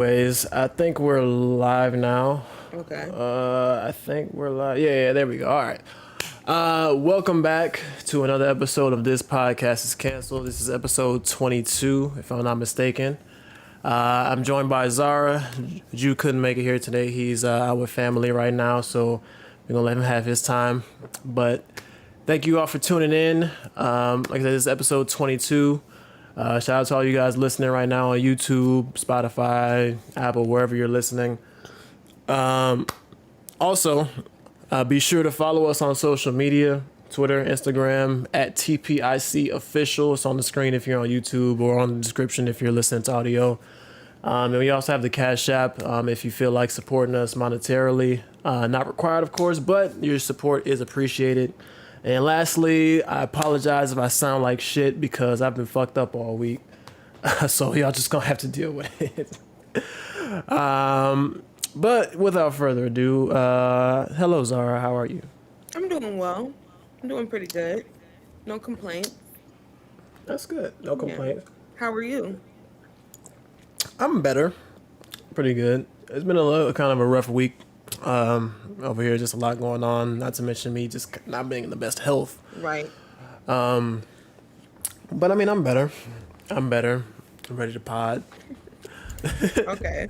Anyways, I think we're live now. Okay. I think we're live. Yeah, there we go. All right. Welcome back to another episode of This Podcast is Canceled. This is episode 22, if I'm not mistaken. I'm joined by Zara. Jew couldn't make it here today. He's out with family right now, so we're going to let him have his time. But thank you all for tuning in. Like I said, this is episode 22. Shout out to all you guys listening right now on YouTube, Spotify, Apple, wherever you're listening. Also, be sure to follow us on social media, Twitter, Instagram, at TPIC Official. It's on the screen if you're on YouTube or on the description if you're listening to audio. And we also have the Cash App if you feel like supporting us monetarily. Not required, of course, but your support is appreciated. And lastly, I apologize if I sound like shit because I've been fucked up all week. So y'all just gonna have to deal with it. But without further ado, hello Zara, how are you? I'm doing well. I'm doing pretty good. No complaints. That's good. No Yeah. complaints. How are you? I'm better. Pretty good. It's been a little kind of a rough week. Over here, just a lot going on. Not to mention me just not being in the best health. Right. But I mean, I'm better. I'm better. I'm ready to pod. Okay.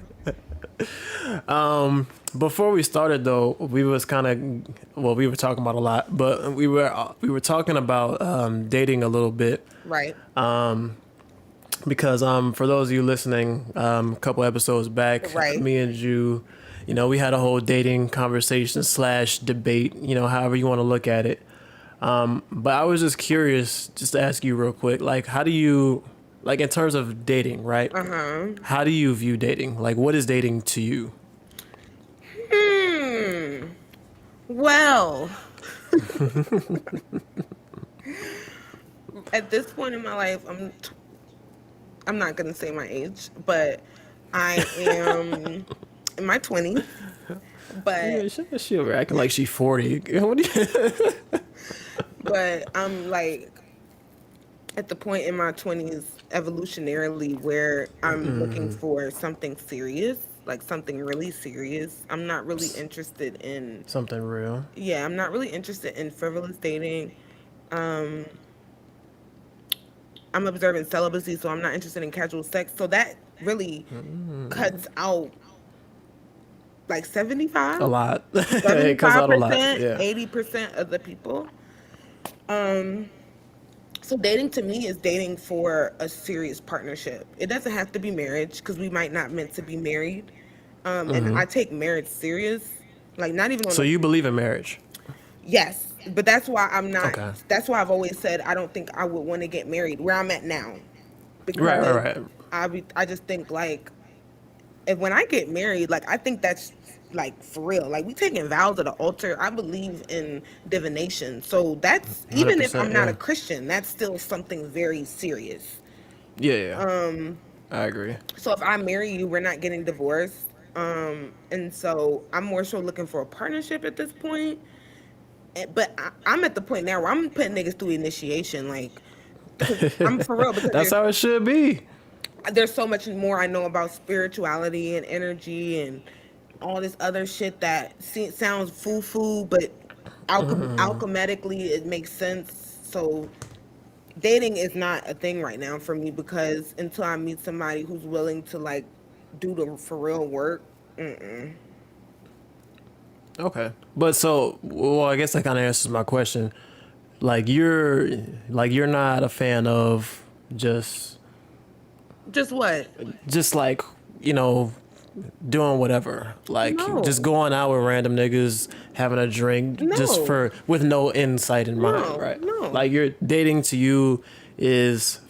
Before we started though, we was kind of we were talking about a lot, but we were talking about dating a little bit Right. because for those of you listening, a couple episodes back, Right. me and you, we had a whole dating conversation slash debate, however you want to look at it. But I was just curious, just to ask you real quick, like, how do you, like, in terms of dating, right? How do you view dating? Like, what is dating to you? Well, at this point in my life, I'm not gonna say my age, but I am in my 20s. Yeah, But she over acting like she 40. What do you? I'm like at the point in my 20s evolutionarily where I'm looking for something serious, like something really serious. I'm not really interested in Something real. yeah, I'm not really interested in frivolous dating. Um I'm observant celibacy, so I'm not interested in casual sex. So that really cuts out like A 75, lot. It cuts seventy-five out a lot. percent Yeah. 80% of the people. So dating to me is dating for a serious partnership. It doesn't have to be marriage because we might not meant to be married. And I take marriage serious, like not even on So a you believe in marriage? yes, but that's why I'm not. Okay. That's why I've always said I don't think I would want to get married where I'm at now, Right, because right, right. I just think like if when I get married, like I think that's like for real. Like we taking vows at the altar. I believe in divination, so that's even if 100%. I'm not a Yeah. Christian, that's still something very serious. Yeah, yeah. I agree. So if I marry you, we're not getting divorced. And so I'm more so looking for a partnership at this point. But I'm at the point now where I'm putting niggas through initiation, like, because I'm for real. Because That's how it should be. there's so much more I know about spirituality and energy and all this other shit that sounds foo-foo, but alchematically it makes sense. So dating is not a thing right now for me because until I meet somebody who's willing to like do the for real work. Okay. But so, well, I guess that kind of answers my question. Like you're not a fan of just Just what? just like, you know, doing whatever. Like just No, going out with random niggas, having a drink just no, for with no insight in mind, no, right? no. Like your dating to you is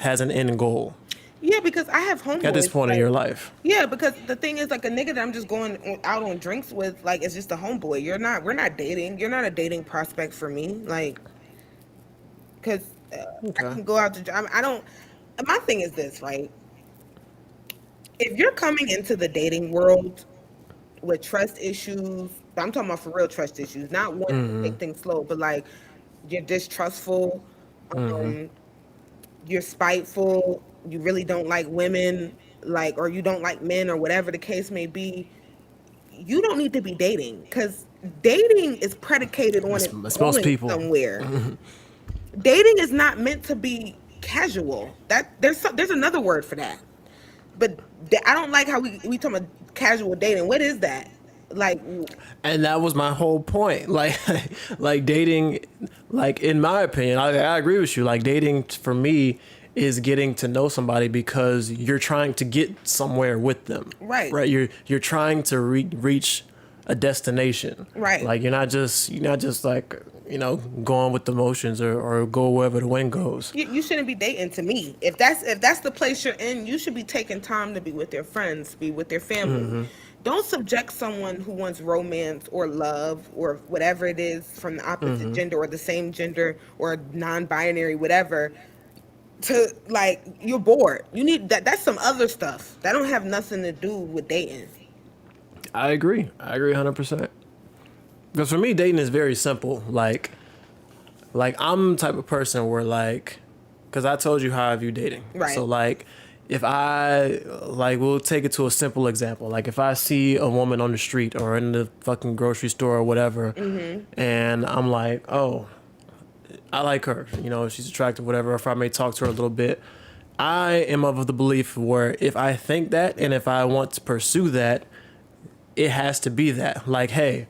has an end goal Yeah, because I have at this homeboys. point in Like, your life. yeah, because the thing is, like, a nigga that I'm just going out on drinks with, like, it's just a homeboy. We're not dating. You're not a dating prospect for me. Like, because I Okay. can go out to, I don't, my thing is this, right? If you're coming into the dating world with trust issues, I'm talking about for real trust issues, not wanting to take things slow, but like, you're distrustful, um, you're spiteful, you really don't like women, like, or you don't like men or whatever the case may be, you don't need to be dating, because dating is predicated on it It's most going people. somewhere. Dating is not meant to be casual. That there's another word for that. But I don't like how we talk about casual dating. What is that? Like, And that was my whole point. Like, like dating, like in my opinion, I agree with you. Like dating for me is getting to know somebody because you're trying to get somewhere with them. Right. Right. You're trying to reach a destination. Right. Like you're not just like, going with the motions or go wherever the wind goes. you shouldn't be dating. To me, if that's the place you're in, you should be taking time to be with your friends, be with your family. Don't subject someone who wants romance or love or whatever it is from the opposite gender or the same gender or non-binary, whatever, to, like, you're bored. You need that's some other stuff that don't have nothing to do with dating. I agree 100%. Because for me, dating is very simple. Like I'm the type of person where like, because I told you how I view dating. Right. So like, if I like, we'll take it to a simple example. Like if I see a woman on the street or in the fucking grocery store or whatever, and I'm like, oh, I like her. She's attractive, whatever. If I may talk to her a little bit, I am of the belief where if I think that and if I want to pursue that, it has to be that. Like, hey,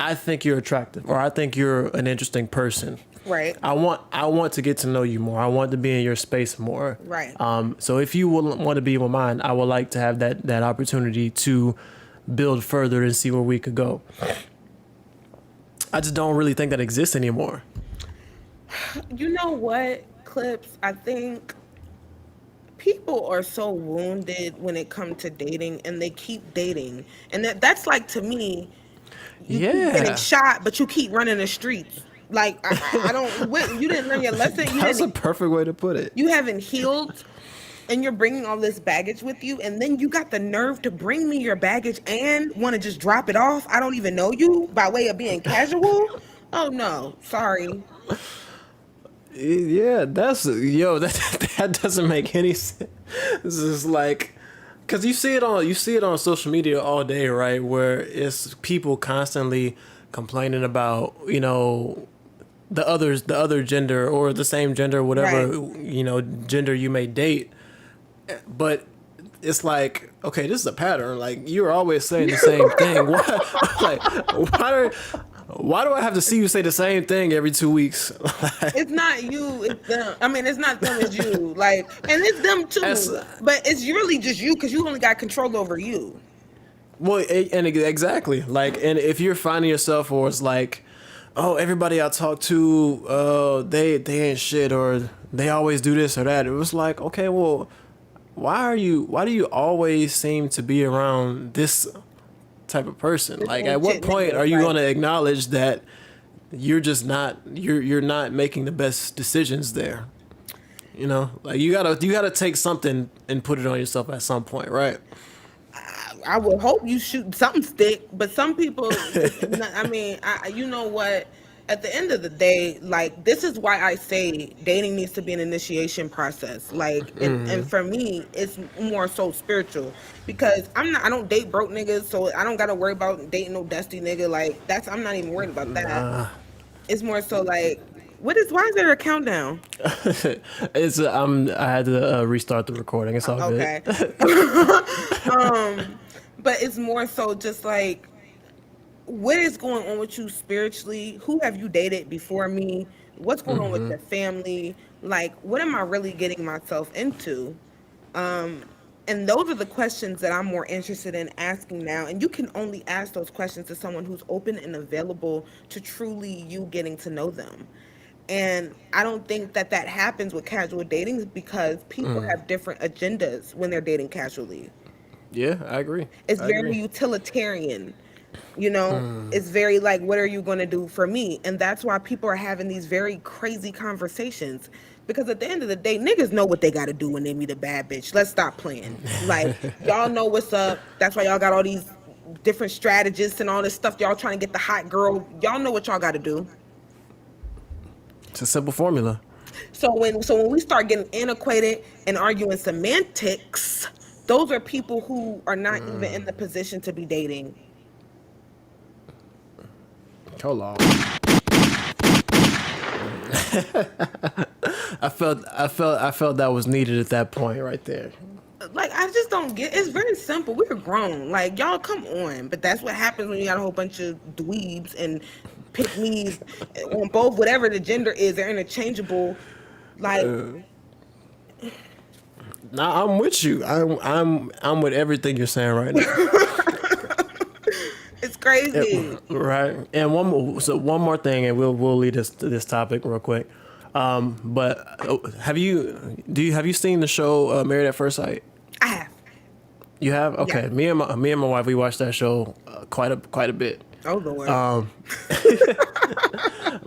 I think you're attractive, or I think you're an interesting person. Right. I want to get to know you more. I want to be in your space more. Right. So if you want to be in mine, I would like to have that opportunity to build further and see where we could go. I just don't really think that exists anymore. You know what, Clips? I think people are so wounded when it comes to dating, and they keep dating, and that's like, to me, you keep getting Yeah. shot, but you keep running the streets. Like, I don't. You didn't learn your lesson. That's a perfect way to put it. You haven't healed, and you're bringing all this baggage with you, and then you got the nerve to bring me your baggage and want to just drop it off. I don't even know you by way of being casual. Oh no, sorry. Yeah, that doesn't make any sense. This is like, because you see it on social media all day, right? Where it's people constantly complaining about the other gender or the same gender, whatever gender you may date, but it's like, okay, this is a pattern. Like you're always saying the same thing. Why do I have to see you say the same thing every 2 weeks? It's not you, it's them. I mean, it's not them, it's you. Like, and it's them too. But it's really just you, because you only got control over you. Well, and exactly. Like, and if you're finding yourself, or it's like, oh, everybody I talk to, they ain't shit, or they always do this or that. It was like, okay, well, why do you always seem to be around this type of person? Like, at what point are you going to acknowledge that you're just not you're not making the best decisions there? Like you gotta take something and put it on yourself at some point, right? I would hope you shoot something stick, but some people, I mean, you know what? At the end of the day, like, this is why I say dating needs to be an initiation process. Like, and for me, it's more so spiritual, because I don't date broke niggas, so I don't gotta worry about dating no dusty nigga. Like, I'm not even worried about that. It's more so like, why is there a countdown? It's I had to restart the recording. It's all Okay. good. But it's more so just like, what is going on with you spiritually? Who have you dated before me? What's going on with your family? Like, what am I really getting myself into? And those are the questions that I'm more interested in asking now. And you can only ask those questions to someone who's open and available to truly you getting to know them. And I don't think that happens with casual dating, because people have different agendas when they're dating casually. Yeah, I agree. It's very utilitarian. It's very like, what are you going to do for me? And that's why people are having these very crazy conversations, because at the end of the day, niggas know what they got to do when they meet a bad bitch. Let's stop playing. Like, y'all know what's up. That's why y'all got all these different strategists and all this stuff. Y'all trying to get the hot girl. Y'all know what y'all got to do. It's a simple formula. So when we start getting antiquated and arguing semantics, those are people who are not even in the position to be dating. Hold on. I felt that was needed at that point right there. Like, I just don't get. It's very simple. We're grown. Like, y'all, come on. But that's what happens when you got a whole bunch of dweebs and pick me's on both, whatever the gender is. They're interchangeable. Like, Nah, I'm with you. I'm with everything you're saying right now. it's crazy. Right. And one more thing, and we'll lead us to this topic real quick. But have you seen the show Married at First Sight? I have. You have? Okay. Yeah. Me and my wife, we watched that show quite a bit. Oh, Lord.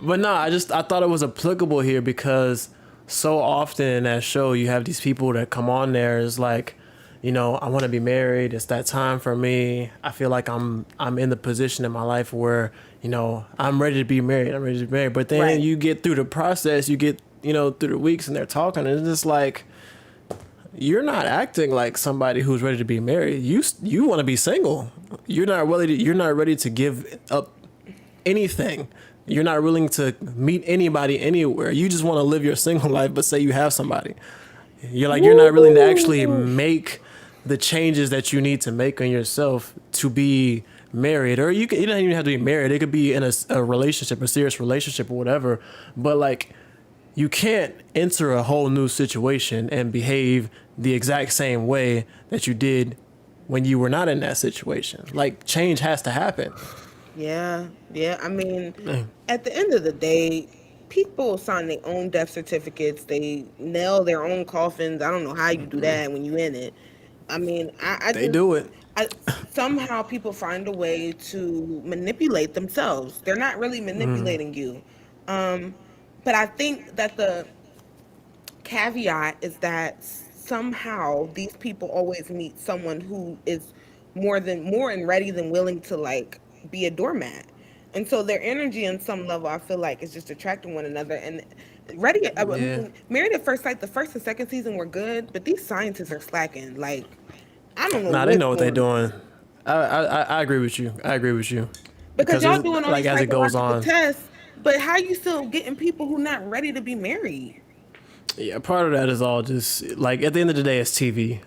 But no, I thought it was applicable here because so often in that show you have these people that come on there is like, I want to be married. It's that time for me. I feel like I'm in the position in my life where, I'm ready to be married. I'm ready to be married. But then Right. you get through the process, you get, through the weeks and they're talking and it's just like, you're not acting like somebody who's ready to be married. You want to be single. You're not ready to give up anything. You're not willing to meet anybody anywhere. You just want to live your single life, but say you have somebody. You're not willing to actually make the changes that you need to make on yourself to be married. Or you don't even have to be married. It could be in a relationship, a serious relationship or whatever. But like, you can't enter a whole new situation and behave the exact same way that you did when you were not in that situation. Like, change has to happen. Yeah. I mean, at the end of the day, people sign their own death certificates. They nail their own coffins. I don't know how you do that when you in it. I mean, They do it. somehow people find a way to manipulate themselves. They're not really manipulating you. But I think that the caveat is that somehow these people always meet someone who is more and ready than willing to like be a doormat. And so their energy on some level, I feel like, is just attracting one another. And Married at First Sight, the first and second season were good, but these scientists are slacking. Like, I don't know. Nah, they know what they're doing. I agree with you. Because y'all it's, doing all like, these as it goes psychological on. tests, but how you still getting people who not ready to be married? Yeah, part of that is all just like at the end of the day, it's TV,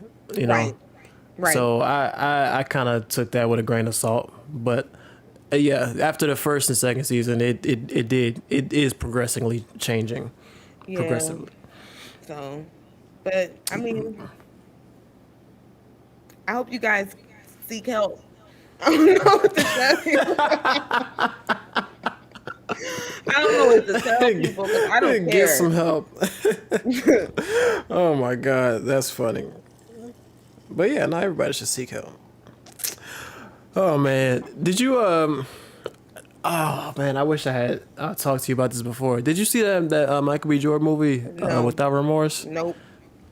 Right. So I kind of took that with a grain of salt, but yeah, after the first and second season, it is progressively changing, Yeah. progressively. So, but I mean, I hope you guys seek help. I don't know what to tell you. I don't know what to tell people because I don't care. Get some help. Oh my God, that's funny. But yeah, not everybody should seek help. Oh man, did you Oh man, I wish I had talked to you about this before. Did you see that Michael B. Jordan movie No. Without Remorse? Nope.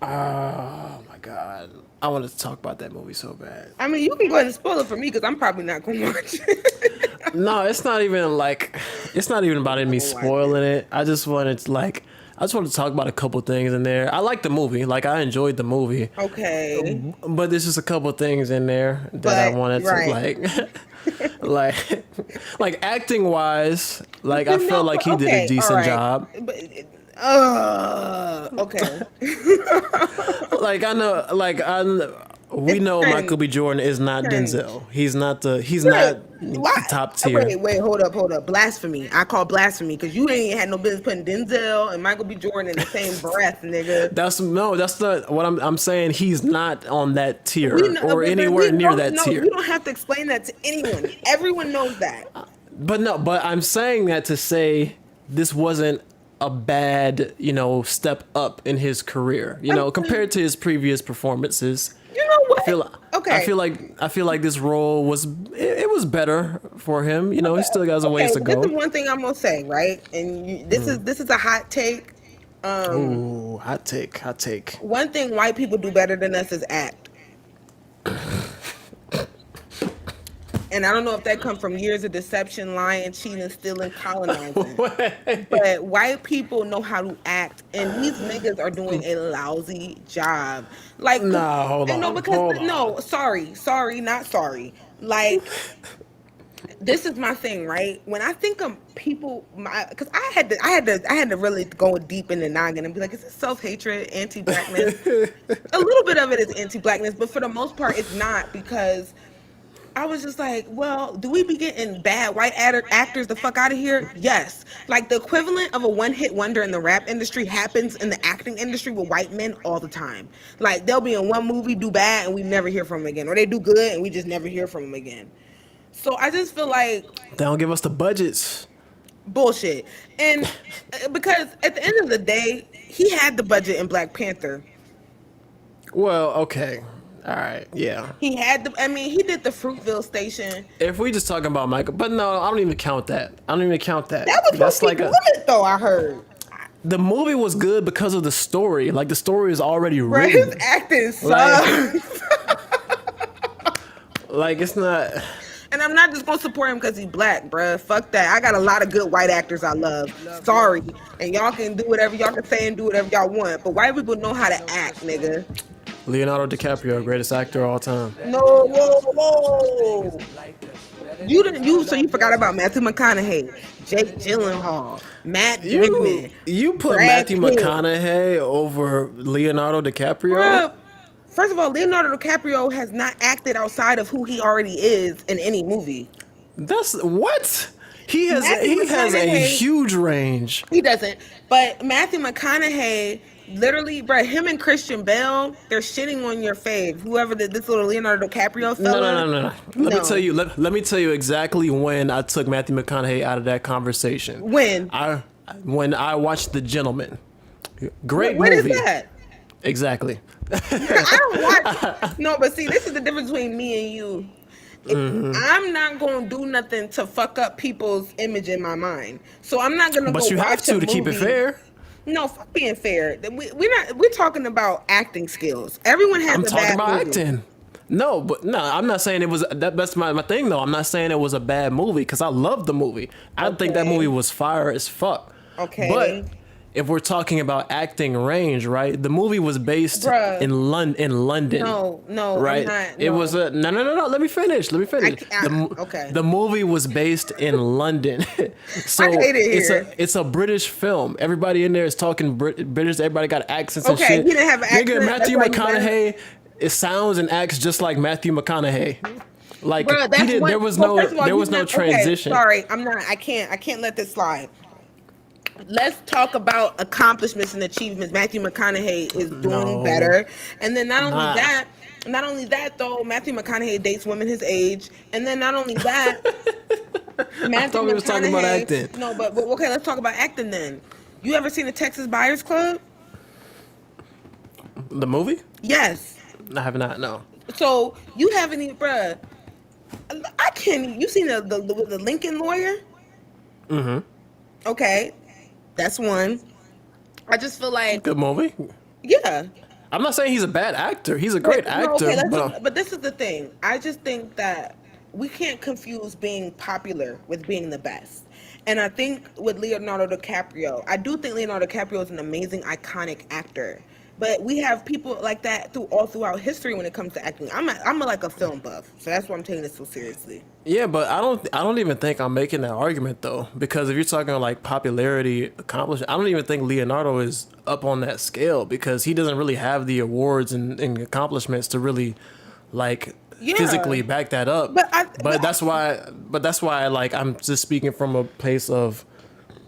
Oh my God, I wanted to talk about that movie so bad. I mean, you can go ahead and spoil it for me because I'm probably not going to watch it. No, it's not even about me spoiling it. I just wanted to talk about a couple things in there. I like the movie. Like, I enjoyed the movie. Okay. But there's just a couple things in there that I wanted to like acting wise, like I felt like he did a decent job. But, okay. Like we know Michael B. Jordan is not Denzel. He's not Why? top tier. Wait, hold up. Blasphemy. I call blasphemy because you ain't had no business putting Denzel and Michael B. Jordan in the same breath, nigga. That's not what I'm saying. He's not on that tier or but anywhere near that tier. You don't have to explain that to anyone. Everyone knows that. But I'm saying that to say this wasn't a bad, step up in his career, compared to his previous performances. You know what? I feel like this role was better for him. He still got some ways to go. This is one thing I'm gonna say, right? And this is a hot take. Ooh, hot take. One thing white people do better than us is act. And I don't know if that comes from years of deception, lying, cheating, stealing, colonizing. Wait. But white people know how to act, and these niggas are doing a lousy job. Like, 'cause- Nah, hold and no, on. because Hold on. no, sorry, not sorry. Like, this is my thing, right? When I think of people, because I had to really go deep in the noggin and be like, is it self hatred, anti blackness? A little bit of it is anti blackness, but for the most part, it's not, because I was just like, well, do we be getting bad white actors the fuck out of here? Yes. Like, the equivalent of a one-hit wonder in the rap industry happens in the acting industry with white men all the time. Like, they'll be in one movie, do bad, and we never hear from them again. Or they do good, and we just never hear from them again. So I just feel like They don't give us the budgets. bullshit. And because at the end of the day, he had the budget in Black Panther. Well, okay. All right. Yeah. He had the, I mean, he did the Fruitville Station. If we just talking about Michael, but no, I don't even count that. I don't even count that. That was That's supposed to be good, though, I heard. the movie was good because of the story. Like, the story is already Bro, written. his acting sucks. Like- Like, it's not. And I'm not just gonna support him because he's black, bruh. Fuck that. I got a lot of good white actors I love. Sorry. And y'all can do whatever y'all can say and do whatever y'all want. But white people know how to act, nigga. Leonardo DiCaprio, greatest actor of all time. No, whoa. So you forgot about Matthew McConaughey, Jake Gyllenhaal, Matt Damon. You put Brad Matthew Pitt. McConaughey over Leonardo DiCaprio? Bruh, first of all, Leonardo DiCaprio has not acted outside of who he already is in any movie. That's what? He has Matthew he has a McConaughey- huge range. He doesn't. But Matthew McConaughey, literally, bro, him and Christian Bale, they're shitting on your fave. Whoever this little Leonardo DiCaprio fella. No. Let me tell you exactly when I took Matthew McConaughey out of that conversation. When? When I watched The Gentleman. Great What is movie. that? Exactly. I don't watch. No, but see, this is the difference between me and you. I'm not gonna do nothing to fuck up people's image in my mind. So I'm not gonna. But go you have watch a to keep it movie. fair. No, fuck being fair. We're talking about acting skills. Everyone has I'm a talking bad about movie. acting. No, I'm not saying it was that's my thing though. I'm not saying it was a bad movie because I loved the movie. I think that Okay. movie was fire as fuck. Okay. But if we're talking about acting range, right? The movie was based Bruh. in London. No, Right. I'm not, It no. was a no. Let me finish. Okay. The movie was based in London, so I hate it it's here. it's a British film. Everybody in there is talking British. Everybody got accents and Okay, shit. he didn't have an Nigga, accent, Matthew that's why he McConaughey. It sounds and acts just like Matthew McConaughey. Like Bruh, that's he did. one- There was well, no. first of all, There was he's no not- okay, transition. sorry, I'm not. I can't let this slide. Let's talk about accomplishments and achievements. Matthew McConaughey is doing No. better, and then not Nah. only that though, Matthew McConaughey dates women his age, and then not only that, Matthew thought we was talking about McConaughey- acting. No, but okay, let's talk about acting then. You ever seen the Texas Buyers Club? The movie? Yes. I have not. No. So you haven't even, bruh. I can't. You seen the Lincoln Lawyer? Mm-hmm. Okay, that's one. I just feel like, Good movie. yeah. I'm not saying he's a bad actor. He's a great No, actor. okay, but this is the thing. I just think that we can't confuse being popular with being the best. And I think with Leonardo DiCaprio, I do think Leonardo DiCaprio is an amazing, iconic actor. But we have people like that all throughout history when it comes to acting. I'm like a film buff, so that's why I'm taking this so seriously. Yeah, but I don't even think I'm making that argument though, because if you're talking like popularity, accomplishment, I don't even think Leonardo is up on that scale because he doesn't really have the awards and accomplishments to really like Yeah. physically back that up. But that's why like I'm just speaking from a place of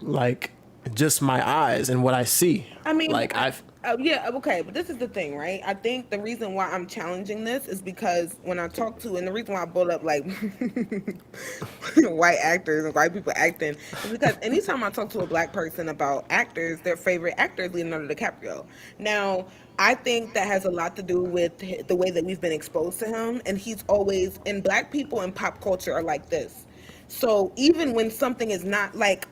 like just my eyes and what I see. I mean, like yeah, okay, but this is the thing, right? I think the reason why I'm challenging this is because when I talk to, and the reason why I brought up like white actors and white people acting is because anytime I talk to a black person about actors, their favorite actor is Leonardo DiCaprio. Now, I think that has a lot to do with the way that we've been exposed to him, and he's always, and black people in pop culture are like this. So even when something is not like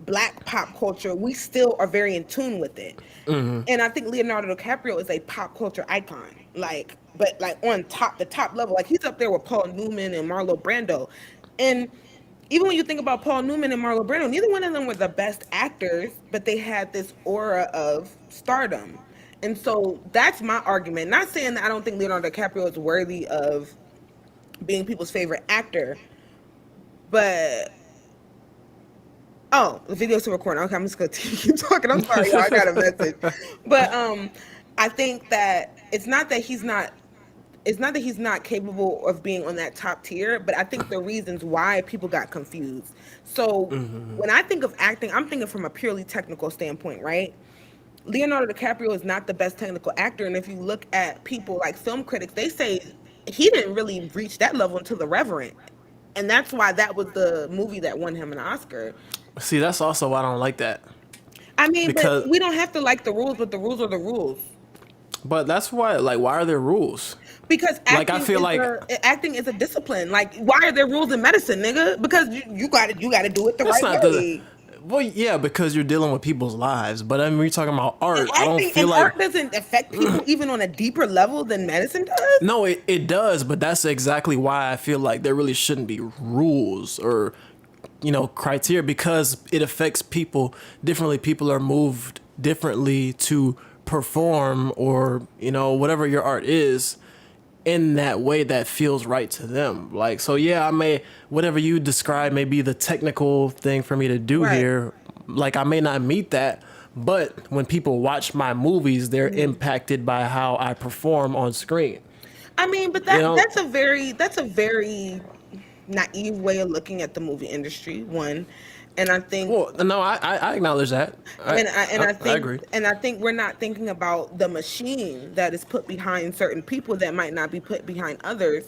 black pop culture, we still are very in tune with it. And I think Leonardo DiCaprio is a pop culture icon. Like, but like on the top level, like he's up there with Paul Newman and Marlon Brando. And even when you think about Paul Newman and Marlon Brando, neither one of them were the best actors, but they had this aura of stardom. And so that's my argument. Not saying that I don't think Leonardo DiCaprio is worthy of being people's favorite actor, but oh, the video's still recording. Okay, I'm just gonna keep talking. I'm sorry, y'all. I got a message, but I think that it's not that he's not capable of being on that top tier, but I think the reasons why people got confused. So when I think of acting, I'm thinking from a purely technical standpoint, right? Leonardo DiCaprio is not the best technical actor, and if you look at people like film critics, they say he didn't really reach that level until The Reverend, and that's why that was the movie that won him an Oscar. See, that's also why I don't like that. I mean, Because, but we don't have to like the rules, but the rules are the rules. but that's why, like, why are there rules? Because Like, I feel like acting is a discipline. Like, why are there rules in medicine, nigga? Because you got to do it the that's right not way. the. Well, yeah, because you're dealing with people's lives. But I mean, we're talking about art. I don't Acting feel and like. art doesn't affect people even on a deeper level than medicine does. No, it does, but that's exactly why I feel like there really shouldn't be rules or, criteria, because it affects people differently. People are moved differently to perform or, whatever your art is in that way that feels right to them. Like, so yeah, whatever you describe may be the technical thing for me to do Right. here. Like, I may not meet that, but when people watch my movies, they're impacted by how I perform on screen. I mean, but You know, that's a very naive way of looking at the movie industry. One, and I think well, no, I acknowledge that. I I think agree. we're not thinking about the machine that is put behind certain people that might not be put behind others,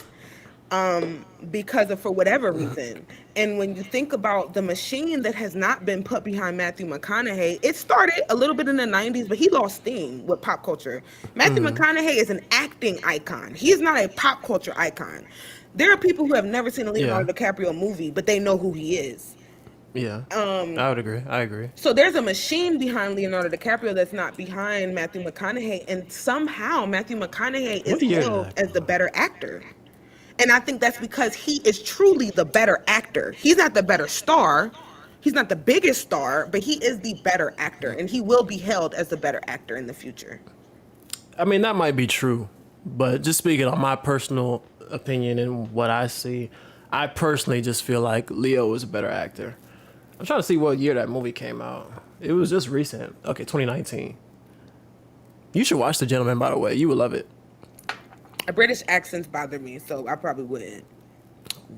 because of for whatever reason. And when you think about the machine that has not been put behind Matthew McConaughey, it started a little bit in the 90s, but he lost steam with pop culture. Matthew McConaughey is an acting icon. He is not a pop culture icon. There are people who have never seen a Yeah, Leonardo DiCaprio movie, but they know who he is. yeah, I would agree. I agree. So there's a machine behind Leonardo DiCaprio that's not behind Matthew McConaughey, and somehow Matthew McConaughey is What year did hailed that as the come better actor. And I think that's because he is truly the better actor. He's not the better star. He's not the biggest star, but he is the better actor, and he will be held as the better actor in the future. I mean, that might be true, but just speaking on my personal opinion and what I see, I personally just feel like Leo was a better actor. I'm trying to see what year that movie came out. It was just recent. Okay, 2019. You should watch The Gentleman, by the way. You would love it. British accents bother me, so I probably wouldn't.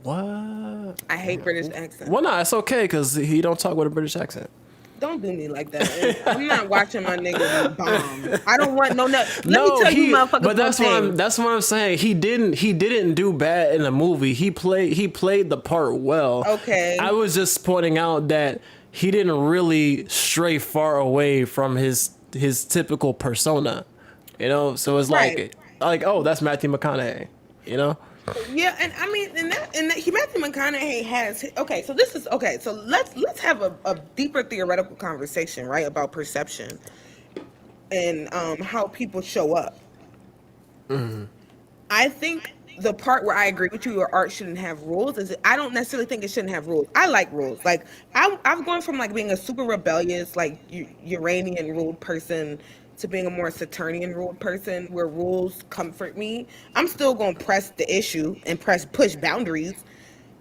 What? I hate British accents. Well, no, it's okay because he don't talk with a British accent. Don't do me like that. I'm not watching my nigga bomb. I don't want no. Let me No, tell you, motherfuckers. but that's one what thing. that's what I'm saying. He didn't do bad in the movie. He played the part well. Okay. I was just pointing out that he didn't really stray far away from his typical persona. So it's Right. like oh, that's Matthew McConaughey. Yeah, and I mean, Matthew McConaughey has. Okay, so this is okay. So let's have a deeper theoretical conversation, right, about perception and how people show up. I think the part where I agree with you, your art shouldn't have rules, is I don't necessarily think it shouldn't have rules. I like rules. Like I've gone from like being a super rebellious, like Uranian ruled person to being a more Saturnian ruled person where rules comfort me. I'm still going to press the issue and push boundaries.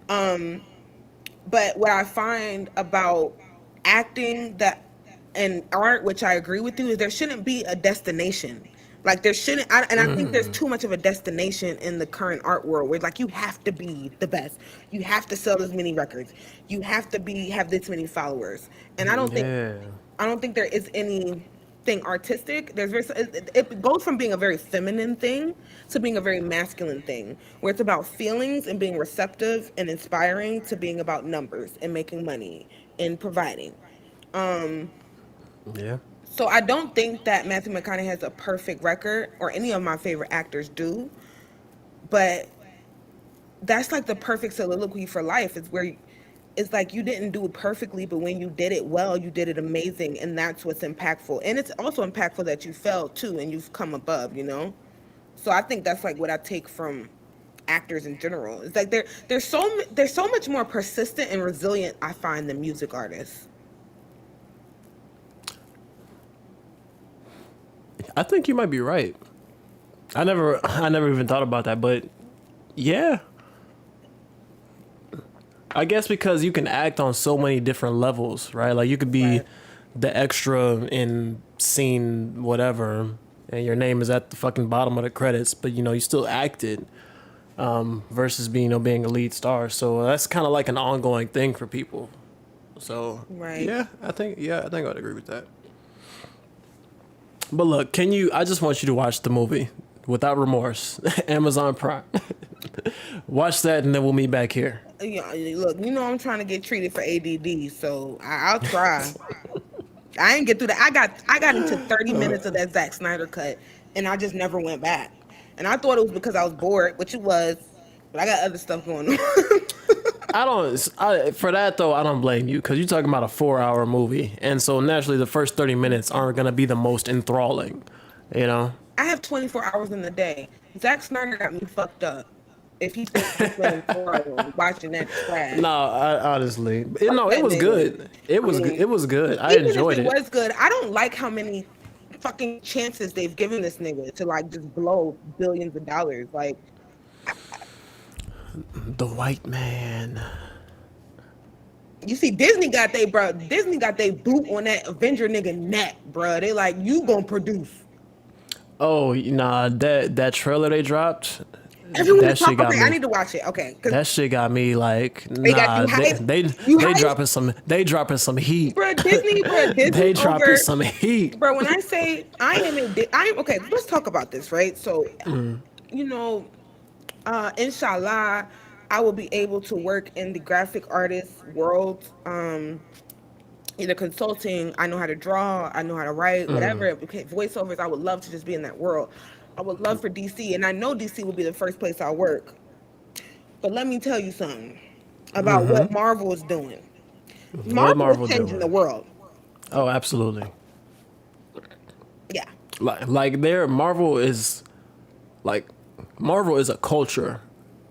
But what I find about acting and art, which I agree with you, is there shouldn't be a destination. Like there shouldn't, I think there's too much of a destination in the current art world where like you have to be the best, you have to sell this many records, you have to have this many followers, and I don't think there is anything artistic. It goes from being a very feminine thing to being a very masculine thing, where it's about feelings and being receptive and inspiring to being about numbers and making money and providing. Yeah. So I don't think that Matthew McConaughey has a perfect record, or any of my favorite actors do. But that's like the perfect soliloquy for life. It's where it's like you didn't do it perfectly, but when you did it well, you did it amazing, and that's what's impactful. And it's also impactful that you fell too, and you've come above. So I think that's like what I take from actors in general. It's like they're so much more persistent and resilient, I find, than music artists. I think you might be right. I never even thought about that, but yeah. I guess because you can act on so many different levels, right? Like you could be Right. the extra in scene whatever, and your name is at the fucking bottom of the credits, but you still acted versus being being a lead star. So that's kind of like an ongoing thing for people. So Right. yeah, I think I'd agree with that. But look, can you? I just want you to watch the movie without remorse, Amazon Prime. Watch that, and then we'll meet back here. Yeah, look, I'm trying to get treated for ADD, so I'll try. I ain't get through that. I got into 30 minutes of that Zack Snyder cut, and I just never went back. And I thought it was because I was bored, which it was, but I got other stuff going on. For that though, I don't blame you because you're talking about a 4 hour movie, and so naturally the first 30 minutes aren't gonna be the most enthralling, you know. I have 24 hours in the day. Zack Snyder got me fucked up. If he thinks he's spending 4 hours watching that trash. No, honestly, no, That it was nigga. good. It I was good. mean, It was good. I even enjoyed if it it. was good, I don't like how many fucking chances they've given this nigga to like just blow billions of dollars. Like, The white man. you see, Disney got they boot on that Avenger nigga neck, bro. They like, you gonna produce. Oh, nah, that trailer they dropped, Everyone that is talking. shit got Okay, I me. need to watch it. Okay, because That shit got me like, they got nah, you hype. You they hype, dropping some heat. bro. Disney They dropping over. some heat. Bro, when I say I am okay, let's talk about this, right? So, you know, inshallah, I will be able to work in the graphic artist world. Either consulting, I know how to draw, I know how to write, whatever. Okay, voiceovers, I would love to just be in that world. I would love for DC, and I know DC will be the first place I work. But let me tell you something about what Marvel is doing. What Marvel Marvel is changing the doing? world. Oh, absolutely. Yeah. Like their like Marvel is a culture,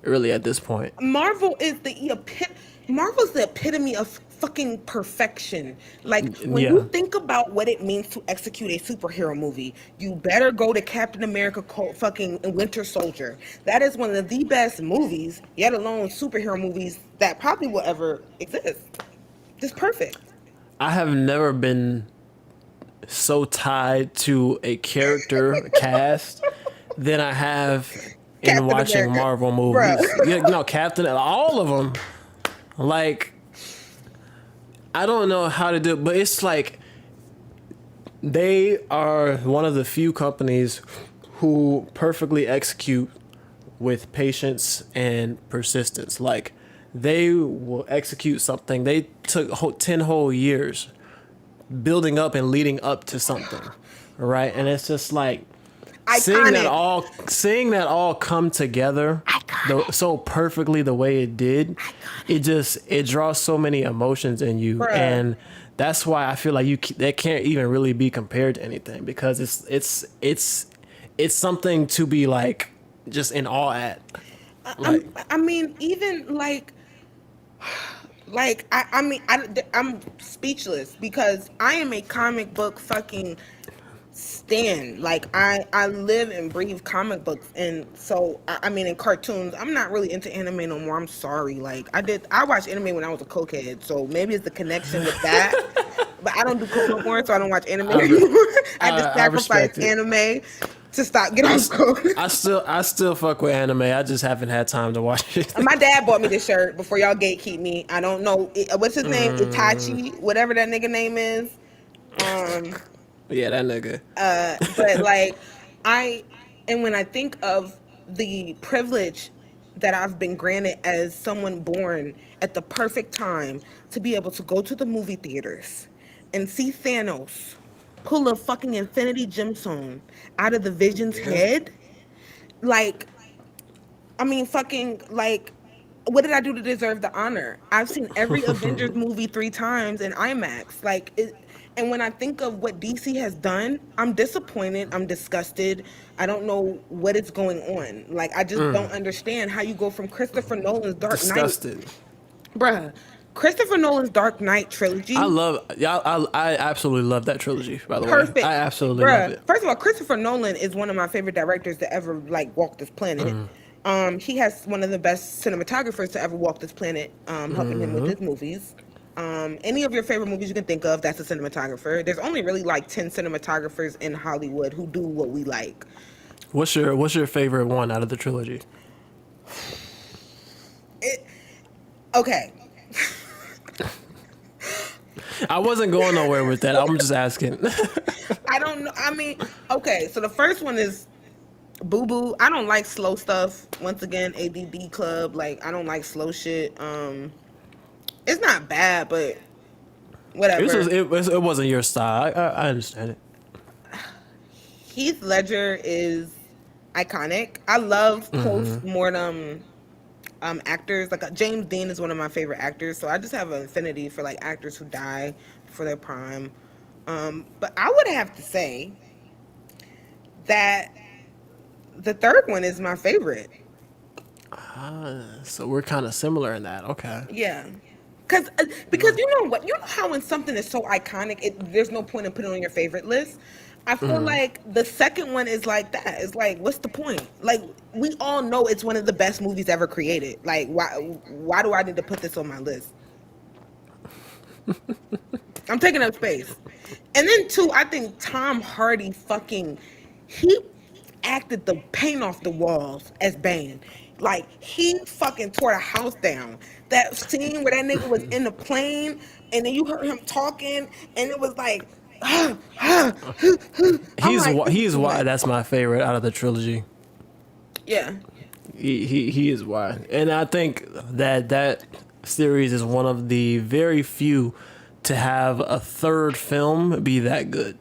really at this point. Marvel's the epitome of fucking perfection. Like when Yeah. you think about what it means to execute a superhero movie, you better go to Captain America fucking Winter Soldier. That is one of the best movies, yet alone superhero movies that probably will ever exist. Just perfect. I have never been so tied to a character cast than I have in Captain watching America. Marvel Bruh. movies. Yeah, no, Captain, all of them. Like, I don't know how to do it, but it's like they are one of the few companies who perfectly execute with patience and persistence. Like, they will execute something. They took 10 whole years building up and leading up to something, right? And it's just like Iconic. seeing that all come together so perfectly the way it did. It draws so many emotions in you, Bruh. and that's why I feel like that can't even really be compared to anything because it's something to be like just in awe at. Like, I mean, even I'm speechless because I am a comic book fucking stan. Like I live and breathe comic books, and so I mean in cartoons. I'm not really into anime no more. I'm sorry. Like I watched anime when I was a cokehead, so maybe it's the connection with that. But I don't do coke no more, so I don't watch anime anymore. I just I respect sacrificed it. anime to stop getting off coke. I still fuck with anime. I just haven't had time to watch it. My dad bought me this shirt before y'all gatekeep me. I don't know what's his name, Itachi, whatever that nigga name is. Yeah, that nigga. But like and when I think of the privilege that I've been granted as someone born at the perfect time to be able to go to the movie theaters and see Thanos pull a fucking infinity gemstone out of the Vision's head, like, I mean, fucking, like, what did I do to deserve the honor? I've seen every Avengers movie 3 times in IMAX. Like, And when I think of what DC has done, I'm disappointed. I'm disgusted. I don't know what is going on. Like, I just don't understand how you go from Christopher Nolan's Dark Knight, Disgusted. bruh. Christopher Nolan's Dark Knight I trilogy, love. Yeah, I absolutely love that trilogy. By the way, I perfect, absolutely love bruh. it. First of all, Christopher Nolan is one of my favorite directors to ever like walk this planet. He has one of the best cinematographers to ever walk this planet, helping him with his movies. Any of your favorite movies you can think of, that's a cinematographer. There's only really like 10 cinematographers in Hollywood who do what we like. What's your favorite one out of the trilogy? It, okay. I wasn't going nowhere with that. I'm just asking. I don't know. I mean, okay, so the first one is Boo Boo. I don't like slow stuff. Once again, ADD club. Like, I don't like slow shit. It's not bad, but whatever. It wasn't your style. I understand it. Heath Ledger is iconic. I love post-mortem actors. Like, James Dean is one of my favorite actors, so I just have an affinity for like actors who die before their prime. But I would have to say that the third one is my favorite. So we're kind of similar in that. Okay. Yeah. Because you know what? You know how when something is so iconic, there's no point in putting it on your favorite list? I feel like the second one is like that. It's like, what's the point? Like, we all know it's one of the best movies ever created. Like, why do I need to put this on my list? I'm taking up space. And then two, I think Tom Hardy he acted the paint off the walls as Bane. Like, he fucking tore the house down. That scene where that nigga was in the plane and then you heard him talking and it was like, I'm like, He's why that's my favorite out of the trilogy. yeah. He is why, and I think that series is one of the very few to have a third film be that good.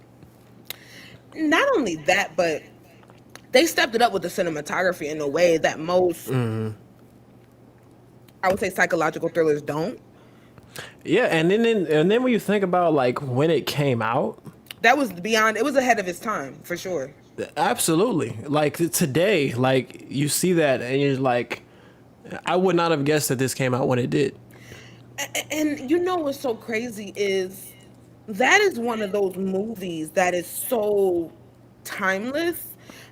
Not only that, but they stepped it up with the cinematography in a way that most, I would say, psychological thrillers don't. Yeah, and then when you think about like when it came out, That was beyond, it was ahead of its time, for sure. absolutely. Like today, like you see that and you're like, I would not have guessed that this came out when it did. And you know what's so crazy is that is one of those movies that is so timeless.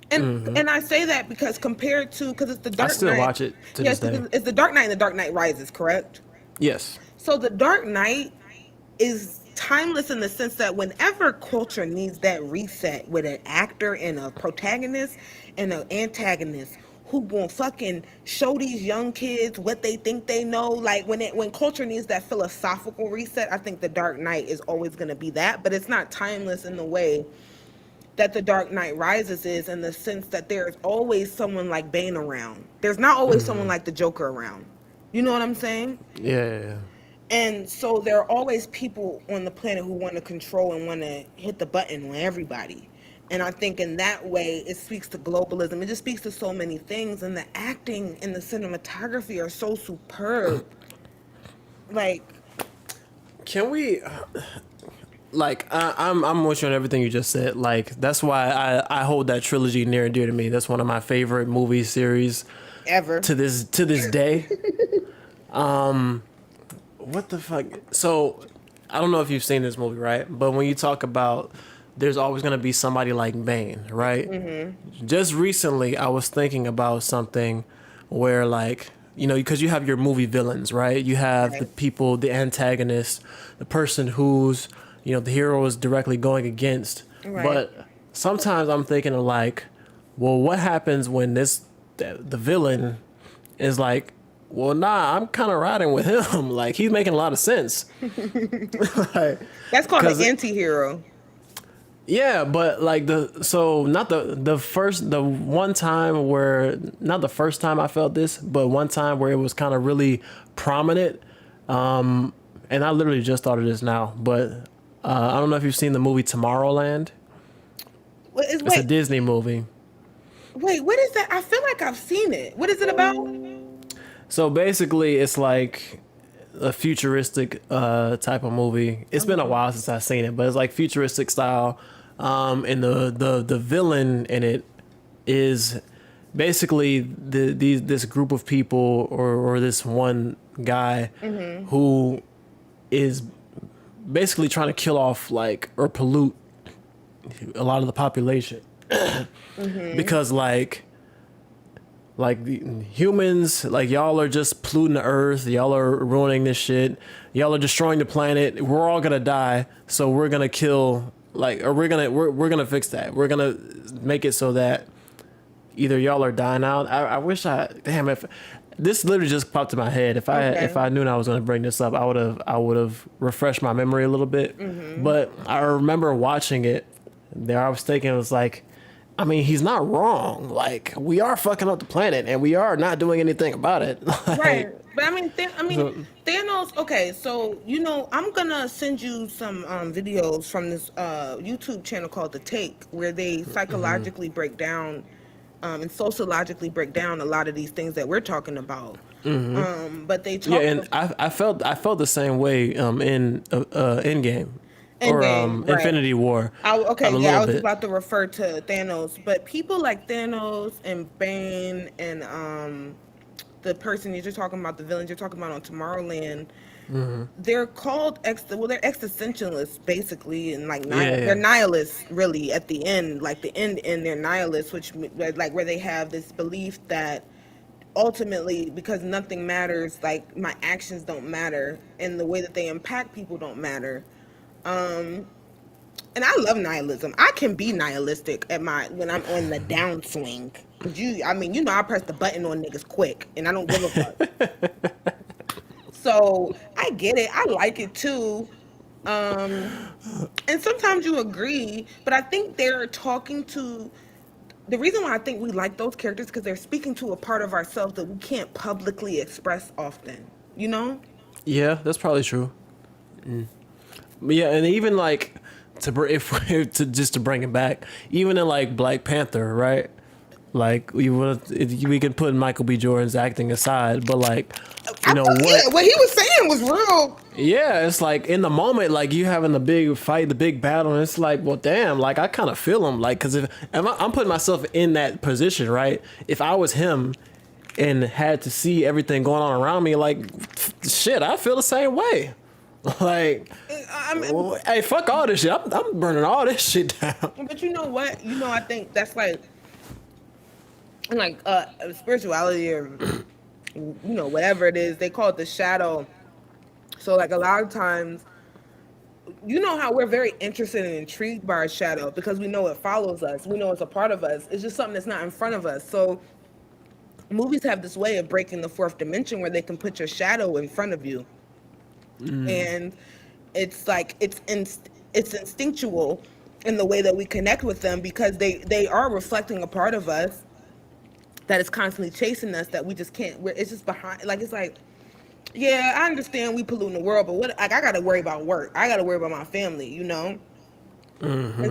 And I say that because compared to, because it's the I Dark still Knight. watch it to Yes, this day. it's the Dark Knight and the Dark Knight Rises, correct? Yes. So the Dark Knight is timeless in the sense that whenever culture needs that reset with an actor and a protagonist and an antagonist who gonna fucking show these young kids what they think they know, like when culture needs that philosophical reset, I think the Dark Knight is always gonna be that, but it's not timeless in the way that the Dark Knight Rises is, in the sense that there's always someone like Bane around. There's not always someone like the Joker around. You know what I'm saying? Yeah. And so there are always people on the planet who want to control and want to hit the button on everybody. And I think in that way, it speaks to globalism. It just speaks to so many things. And the acting and the cinematography are so superb. Like, Can we? Like I'm with you on everything you just said. Like that's why I hold that trilogy near and dear to me. That's one of my favorite movie series ever. to this day. What the fuck? So I don't know if you've seen this movie, right? But when you talk about there's always gonna be somebody like Bane, right? Just recently, I was thinking about something where like. You know, because you have your movie villains, right? You have the people, the antagonist, the person who's, you know, the hero is directly going against. Right. But sometimes I'm thinking of like, well, what happens when the villain is like, well, nah, I'm kind of riding with him. Like, he's making a lot of sense. Like, That's called 'cause an anti-hero. yeah, but like not the one time where, not the first time I felt this, but one time where it was kind of really prominent. And I literally just thought of this now, but I don't know if you've seen the movie Tomorrowland. It's a Disney movie. Wait, what is that? I feel like I've seen it. What is it about? So basically, it's like a futuristic type of movie. It's been a while since I've seen it, but it's like futuristic style. And the villain in it is basically this group of people or this one guy who is basically trying to kill off or pollute a lot of the population because the humans, y'all are just polluting the earth, y'all are ruining this shit, y'all are destroying the planet, we're all gonna die, so we're gonna kill or we're gonna fix that. We're gonna make it so that either y'all are dying out. I wish if this literally just popped in my head. If I knew I was gonna bring this up, I would have refreshed my memory a little bit. But I remember watching it. There I was thinking, it was like, I mean, he's not wrong. Like, we are fucking up the planet, and we are not doing anything about it. Right. But Thanos. Okay, so I'm gonna send you some videos from this YouTube channel called The Take, where they psychologically break down and sociologically break down a lot of these things that we're talking about. But they talk. Yeah, and I felt the same way in Endgame. Or right. Infinity War. I was about to refer to Thanos, but people like Thanos and Bane and the person you're talking about, the villains you're talking about on Tomorrowland, they're called they're existentialists basically, and they're nihilists really at the end, like the end, they're nihilists, which where they have this belief that ultimately, because nothing matters, like my actions don't matter, and the way that they impact people don't matter. And I love nihilism. I can be nihilistic when I'm on the downswing. I press the button on niggas quick, and I don't give a fuck. So I get it. I like it too. And sometimes you agree, but I think they're talking to. The reason why I think we like those characters because they're speaking to a part of ourselves that we can't publicly express often. Yeah, that's probably true. Yeah, and even to bring it back, even in Black Panther, right? We could put Michael B. Jordan's acting aside, but what he was saying was real. Yeah, it's in the moment, you having the big fight, the big battle, and it's well, damn, I kind of feel him, because if I'm putting myself in that position, right? If I was him and had to see everything going on around me, shit, I feel the same way. Hey, fuck all this shit. I'm burning all this shit down. But you know what? I think that's spirituality or whatever it is. They call it the shadow. So a lot of times, how we're very interested and intrigued by our shadow because we know it follows us. We know it's a part of us. It's just something that's not in front of us. So movies have this way of breaking the fourth dimension where they can put your shadow in front of you. And it's it's instinctual in the way that we connect with them because they are reflecting a part of us that is constantly chasing us that we just can't. It's just behind. Yeah, I understand we polluting the world, but I gotta worry about work. I gotta worry about my family, And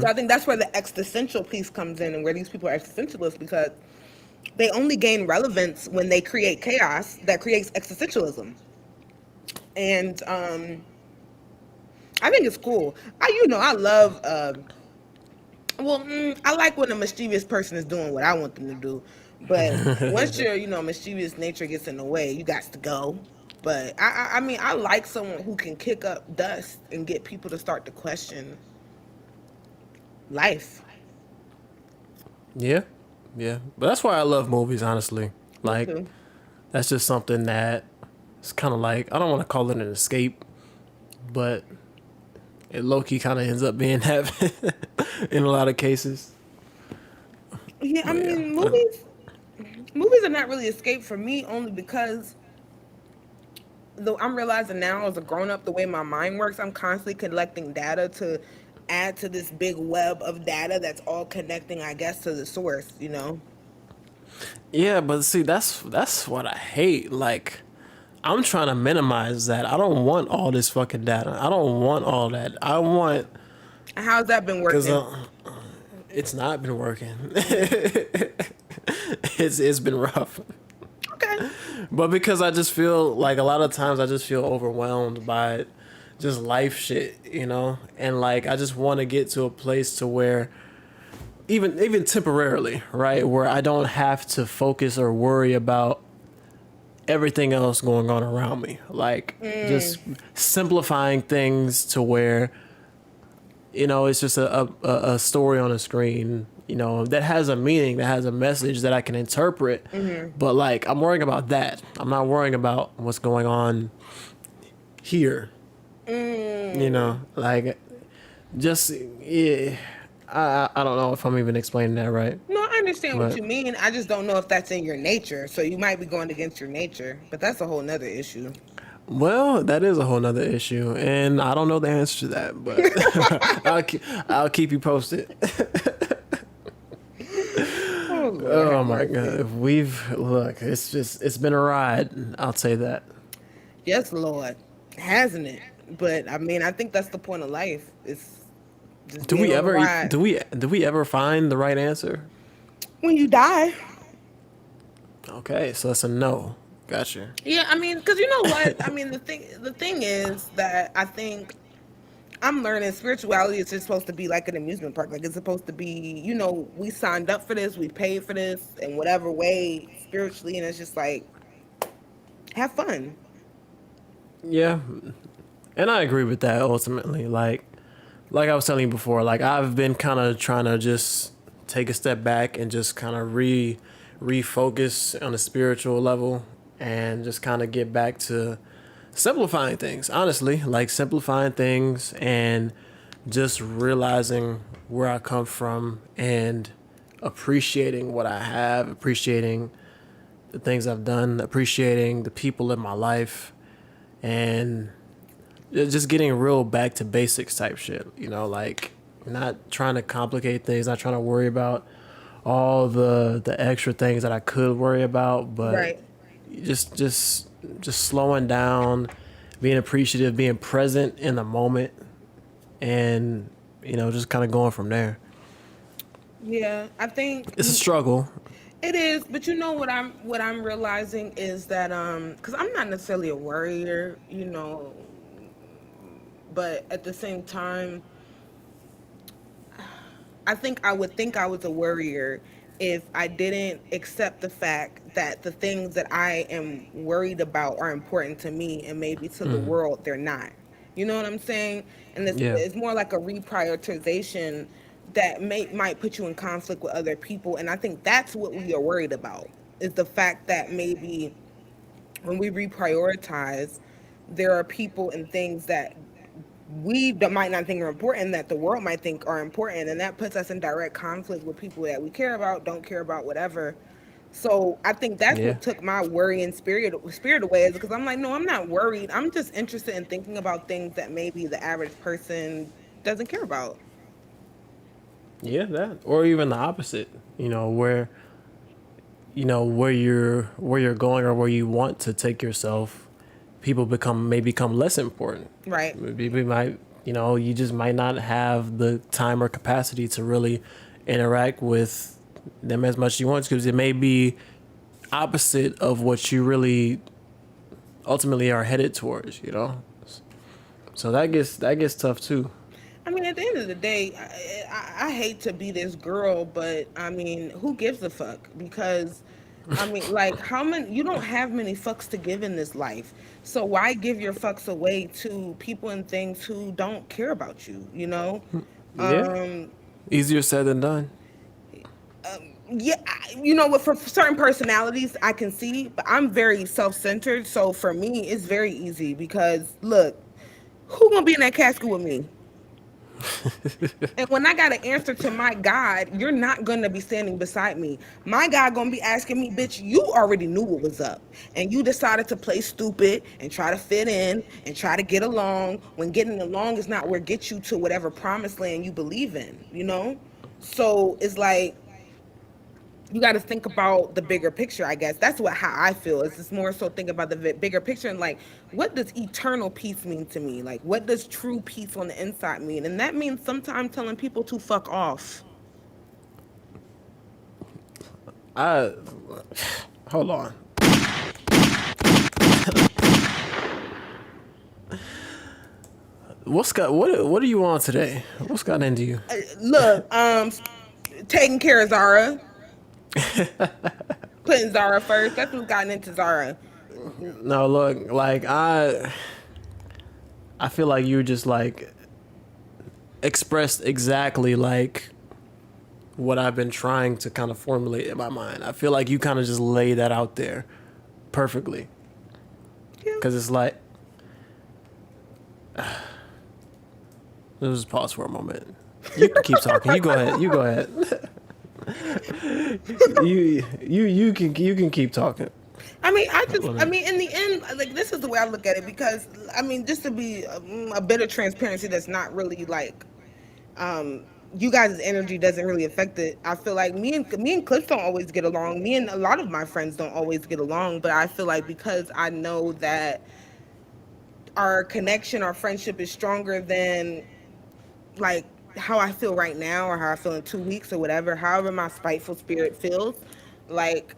so I think that's where the existential piece comes in, and where these people are existentialists because they only gain relevance when they create chaos that creates existentialism. And I think it's cool. I love. I like when a mischievous person is doing what I want them to do, but once your mischievous nature gets in the way, you got to go. But I like someone who can kick up dust and get people to start to question life. Yeah, but that's why I love movies. Honestly, that's just something that. It's kind of I don't want to call it an escape, but it low-key kind of ends up being that in a lot of cases. Yeah, movies are not really escape for me only because though I'm realizing now as a grown-up the way my mind works, I'm constantly collecting data to add to this big web of data that's all connecting, I guess, to the source, Yeah, but see, that's what I hate. I'm trying to minimize that. I don't want all this fucking data. I don't want all that. I want. How's that been working? It's not been working. It's been rough. Okay. But because I just feel like a lot of times I just feel overwhelmed by just life shit, you know? And like I just want to get to a place to where even temporarily, right, where I don't have to focus or worry about everything else going on around me. Like just simplifying things to where it's just a story on a screen, that has a meaning, that has a message that I can interpret. But like, I'm worrying about that. I'm not worrying about what's going on here. Like just, yeah, I don't know if I'm even explaining that right. No, I understand what But you mean. I just don't know if that's in your nature. So you might be going against your nature, but that's a whole nother issue. well, that is a whole nother issue, and I don't know the answer to that, but I'll keep you posted. Oh Lord, Oh have my mercy. God, it's been a ride. I'll say that. Yes, Lord, hasn't it? But I mean, I think that's the point of life. It's just Do being we on the ever ride. do we ever find the right answer? When you die, Okay, so that's a no. Gotcha. yeah. I mean, because you know what? I mean, the thing is that I think I'm learning spirituality is just supposed to be like an amusement park. Like it's supposed to be, we signed up for this, we paid for this in whatever way spiritually, and it's just like have fun. Yeah, and I agree with that ultimately. Like I was telling you before, like I've been kind of trying to just take a step back and just kind of refocus on a spiritual level and just kind of get back to simplifying things. Honestly, like simplifying things and just realizing where I come from and appreciating what I have, appreciating the things I've done, appreciating the people in my life, and just getting real back to basics type shit. Like not trying to complicate things, not trying to worry about all the extra things that I could worry about, but Right. just slowing down, being appreciative, being present in the moment, and just kind of going from there. Yeah, I think It's a struggle. it is, but you know what I'm realizing is that because I'm not necessarily a worrier, but at the same time, I think I was a worrier if I didn't accept the fact that the things that I am worried about are important to me and maybe to the world they're not. You know what I'm saying? And Yeah. it's more like a reprioritization that might put you in conflict with other people. And I think that's what we are worried about is the fact that maybe when we reprioritize, there are people and things that might not think are important that the world might think are important, and that puts us in direct conflict with people that we care about, don't care about, whatever. So I think that's Yeah. what took my worry and spirit away, is because I'm like, no, I'm not worried. I'm just interested in thinking about things that maybe the average person doesn't care about. Yeah, that. Or even the opposite. Where you're going or where you want to take yourself, people may become less important. Right. Maybe we might, you just might not have the time or capacity to really interact with them as much as you want, because it may be opposite of what you really ultimately are headed towards. So that gets tough too. I mean, at the end of the day, I hate to be this girl, but I mean, who gives a fuck? Because, I mean, like, how many, you don't have many fucks to give in this life. So why give your fucks away to people and things who don't care about you, you know? Yeah, easier said than done. Yeah, you know what, for certain personalities, I can see, but I'm very self centered. So for me, it's very easy because, look, who gonna be in that casket with me? And when I got an answer to my God, you're not gonna be standing beside me. My God gonna be asking me, bitch, you already knew what was up. And you decided to play stupid and try to fit in and try to get along when getting along is not where get you to whatever promised land you believe in, you know? So it's like you got to think about the bigger picture. I guess that's how I feel. It's just more so think about the bigger picture and like, what does eternal peace mean to me? Like, what does true peace on the inside mean? And that means sometimes telling people to fuck off. I Hold on. what are you on today? What's got into you? Look, taking care of Zara, putting Zara first. That's what's gotten into Zara. No, look, like I feel like you just like expressed exactly like what I've been trying to kind of formulate in my mind. I feel like you kind of just lay that out there perfectly. Yeah. Cause it's like, let's just pause for a moment. You can keep talking. You go ahead. You go ahead. you can keep talking. I mean, in the end, like, this is the way I look at it, because, I mean, just to be a bit of transparency that's not really, like, you guys' energy doesn't really affect it. I feel like me and Cliff don't always get along. Me and a lot of my friends don't always get along, but I feel like because I know that our connection, our friendship is stronger than, like, how I feel right now or how I feel in 2 weeks or whatever, however my spiteful spirit feels, like,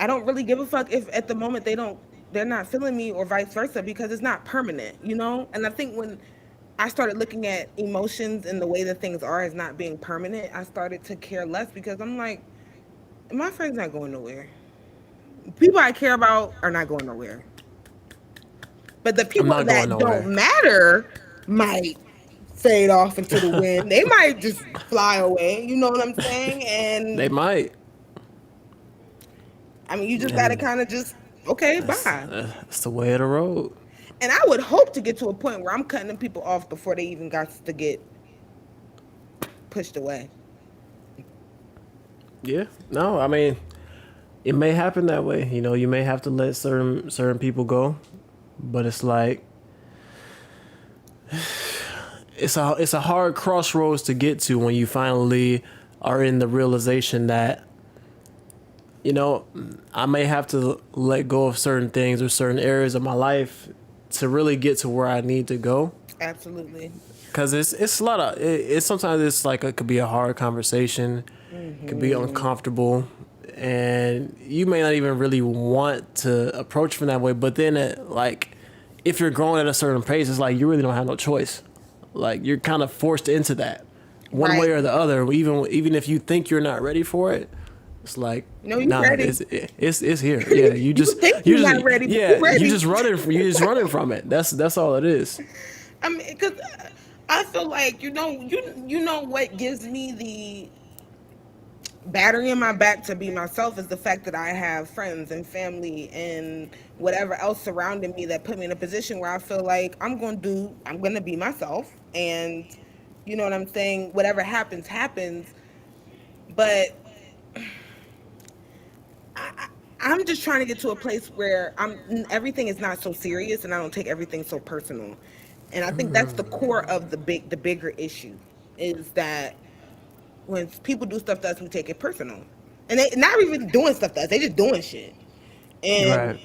I don't really give a fuck if at the moment they're not feeling me, or vice versa, because it's not permanent, you know? And I think when I started looking at emotions and the way that things are as not being permanent, I started to care less, because I'm like, my friend's not going nowhere. People I care about are not going nowhere. But the people that don't matter might fade off into the wind. They might just fly away, you know what I'm saying? And they might. I mean, you just gotta kind of just, okay, bye. That's the way of the road. And I would hope to get to a point where I'm cutting them people off before they even got to get pushed away. Yeah. No, I mean, it may happen that way. You know, you may have to let certain people go, but it's like it's a hard crossroads to get to when you finally are in the realization that, you know, I may have to let go of certain things or certain areas of my life to really get to where I need to go. Absolutely. Because it's a lot of it's sometimes it's like it could be a hard conversation, it could be uncomfortable, and you may not even really want to approach from that way. But then like if you're growing at a certain pace, it's like you really don't have no choice. Like you're kind of forced into that one way or the other. Even if you think you're not ready for it. It's like, no, you're ready. It's here. Yeah, you just you're not ready. Yeah, ready. you just running from it. That's all it is. I mean, because I feel like you know what gives me the battery in my back to be myself is the fact that I have friends and family and whatever else surrounding me that put me in a position where I feel like I'm gonna be myself, and you know what I'm saying. Whatever happens, but. I'm just trying to get to a place where everything is not so serious, and I don't take everything so personal. And I think that's the core of the bigger issue, is that when people do stuff to us, we take it personal. And they not even doing stuff to us, they just doing shit. And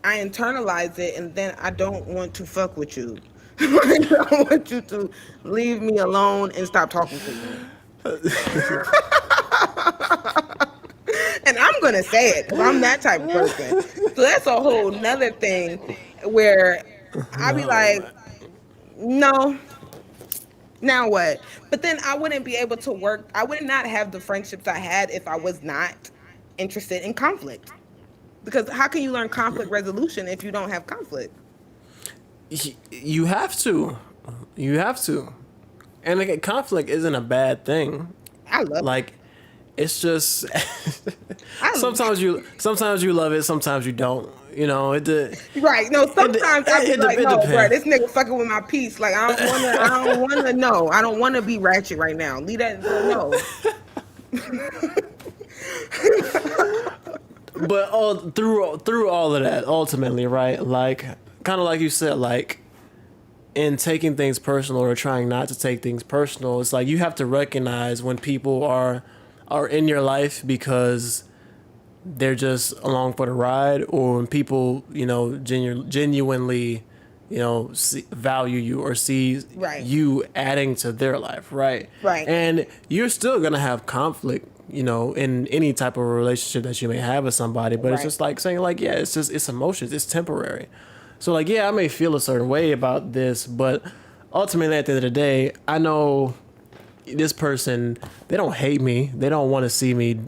I internalize it, and then I don't want to fuck with you. I don't want you to leave me alone and stop talking to me. And I'm going to say it, because I'm that type of person. So that's a whole nother thing where I be like, no, now what? But then I wouldn't be able to work. I would not have the friendships I had if I was not interested in conflict. Because how can you learn conflict resolution if you don't have conflict? You have to. You have to. And like, conflict isn't a bad thing. I love it. It's just sometimes you love it, sometimes you don't. You know, right. No, sometimes I be like, no, bro, this nigga fucking with my peace. Like I don't wanna know. I don't wanna be ratchet right now. Leave that no. But through all of that, ultimately, right? Like kind of like you said, like in taking things personal or trying not to take things personal, it's like you have to recognize when people are in your life because they're just along for the ride, or when people, you know, genuinely, you know, value you or see you adding to their life, right? Right. And you're still gonna have conflict, you know, in any type of relationship that you may have with somebody, but it's just like saying, like, yeah, it's emotions, it's temporary. So like, yeah, I may feel a certain way about this, but ultimately at the end of the day, I know this person, they don't hate me. They don't want to see me,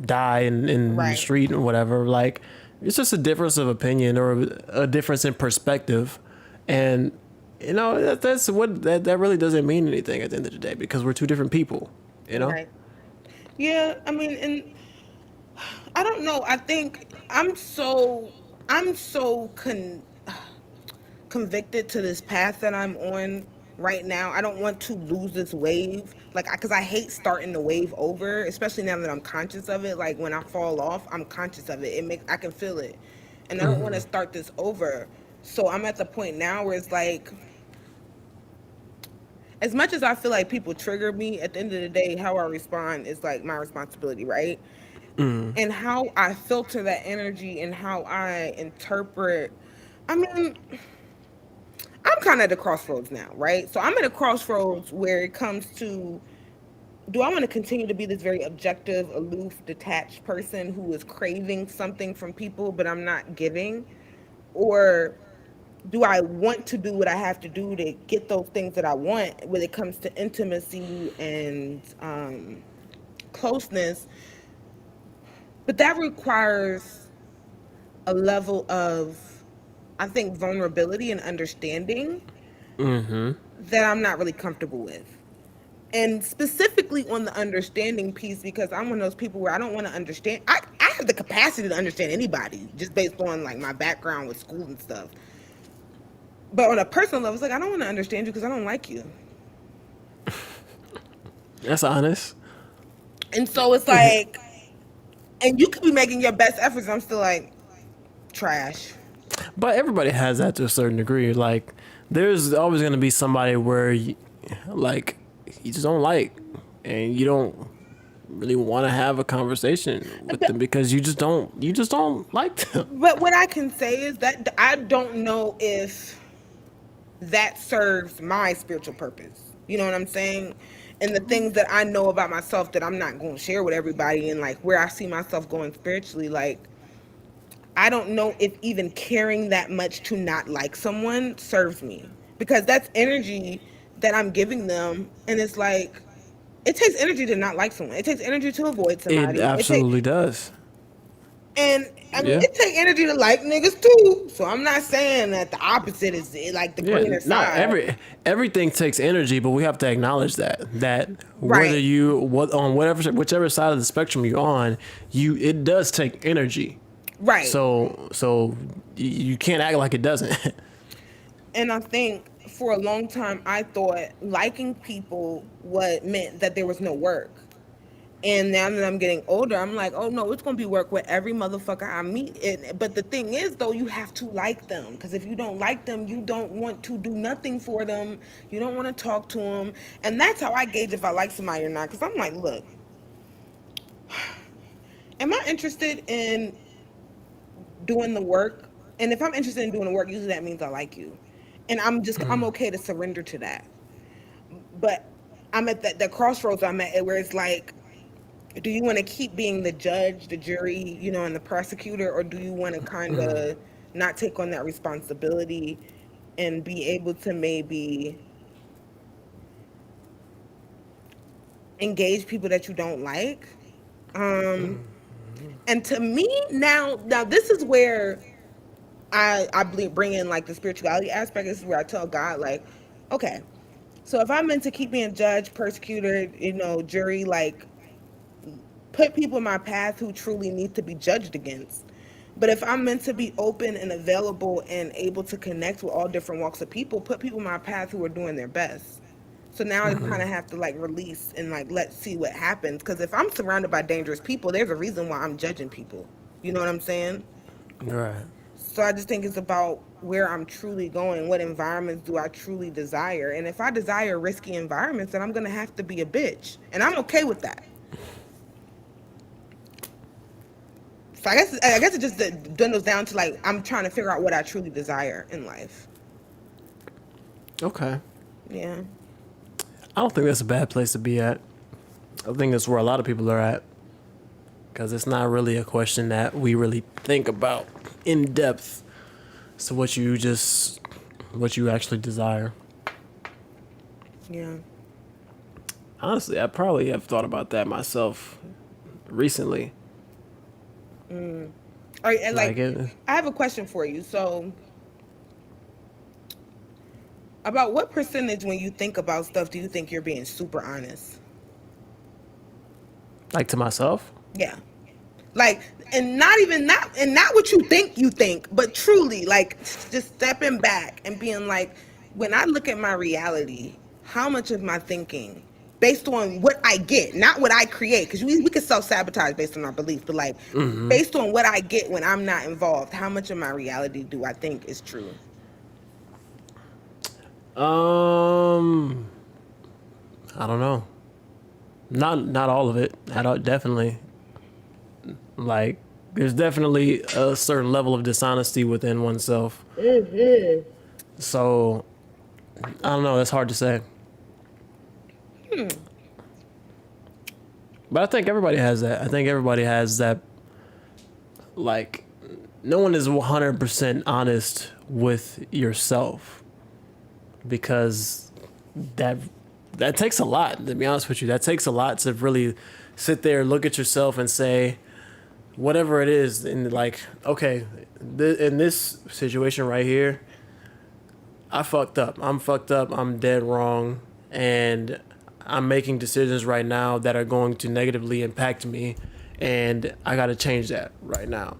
die in the Right. street or whatever. Like, it's just a difference of opinion or a difference in perspective. And, that's what, that really doesn't mean anything at the end of the day because we're two different people, you know? Right. Yeah, I mean, and I don't know. I think I'm so convicted to this path that I'm on right now. I don't want to lose this wave, like, because I hate starting the wave over, especially now that I'm conscious of it. Like when I fall off, I'm conscious of it. I can feel it, and I don't want to start this over. So I'm at the point now where it's like, as much as I feel like people trigger me, at the end of the day, how I respond is like my responsibility, right? And how I filter that energy and how I interpret. I mean, I'm kind of at the crossroads now, right? So I'm at a crossroads where it comes to, do I want to continue to be this very objective, aloof, detached person who is craving something from people, but I'm not giving? Or do I want to do what I have to do to get those things that I want when it comes to intimacy and closeness? But that requires a level of, I think, vulnerability and understanding that I'm not really comfortable with. And specifically on the understanding piece, because I'm one of those people where I don't want to understand. I have the capacity to understand anybody just based on like my background with school and stuff. But on a personal level, it's like I don't want to understand you because I don't like you. That's honest. And so it's like, and you could be making your best efforts. I'm still like trash. But everybody has that to a certain degree. Like, there's always going to be somebody where, like, you just don't like, and you don't really want to have a conversation with them But because you just don't like them. but what I can say is that I don't know if that serves my spiritual purpose. You know what I'm saying? And the things that I know about myself that I'm not going to share with everybody, and like where I see myself going spiritually, like I don't know if even caring that much to not like someone serves me, because that's energy that I'm giving them. And it's like, it takes energy to not like someone. It takes energy to avoid It somebody. absolutely does. And I mean, Yeah. it take energy to like niggas too. So I'm not saying that the opposite is like the Yeah, greener not side. everything takes energy, but we have to acknowledge that whether Right. you what on whatever whichever side of the spectrum you're on, it does take energy. Right. So you can't act like it doesn't. And I think for a long time I thought liking people what meant that there was no work. And now that I'm getting older, I'm like, oh no, it's gonna be work with every motherfucker I meet. But the thing is, though, you have to like them, because if you don't like them, you don't want to do nothing for them. You don't want to talk to them, and that's how I gauge if I like somebody or not. Because I'm like, look, am I interested in doing the work? And if I'm interested in doing the work, usually that means I like you, and I'm okay to surrender to that. But I'm at that the crossroads I'm at where it's like, do you want to keep being the judge, the jury, and the prosecutor, or do you want to kind of not take on that responsibility and be able to maybe engage people that you don't like? And to me, now this is where I bring in like the spirituality aspect. This is where I tell God, like, okay, so if I'm meant to keep being judge, persecutor, jury, like put people in my path who truly need to be judged against. But if I'm meant to be open and available and able to connect with all different walks of people, put people in my path who are doing their best. So now I kind of have to like release and like let's see what happens. Because if I'm surrounded by dangerous people, there's a reason why I'm judging people. You know what I'm saying? Right. So I just think it's about where I'm truly going. What environments do I truly desire? And if I desire risky environments, then I'm gonna have to be a bitch, and I'm okay with that. So I guess it just dwindles down to like I'm trying to figure out what I truly desire in life. Okay. Yeah. I don't think that's a bad place to be at. I think that's where a lot of people are at. Because it's not really a question that we really think about in depth. So what you actually desire. Yeah. Honestly, I probably have thought about that myself recently. All right, and Like like, it, I have a question for you. So, about what percentage when you think about stuff do you think you're being super honest? like to myself. Yeah. Like, and not even not and not what you think, but truly, like, just stepping back and being like, when I look at my reality, how much of my thinking based on what I get, not what I create, because we can self-sabotage based on our beliefs, but like based on what I get when I'm not involved, how much of my reality do I think is true? Um, I don't know. Not all of it. I don't definitely like. There's definitely a certain level of dishonesty within oneself. So I don't know. That's hard to say. But I think everybody has that. I think everybody has that. Like, no one is 100% honest with yourself because that that takes a lot. To be honest with you, that takes a lot to really sit there, look at yourself, and say whatever it is, and like, okay, in this situation right here, I fucked up. I'm fucked up. I'm dead wrong, and I'm making decisions right now that are going to negatively impact me, and I got to change that right now.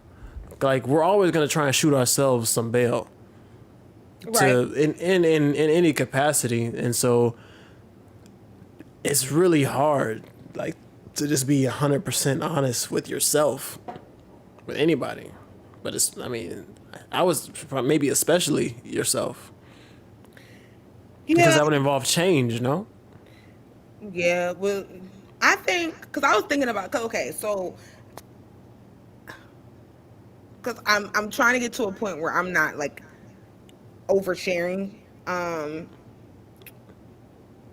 Like, we're always gonna try and shoot ourselves some bail Right. to in any capacity, and so it's really hard, like, to just be 100% honest with yourself, with anybody. But it's, I mean, I was maybe especially yourself because Yeah. that would involve change, no? Yeah. Well, I think because I was thinking about okay, so because I'm trying to get to a point where I'm not like oversharing. Um,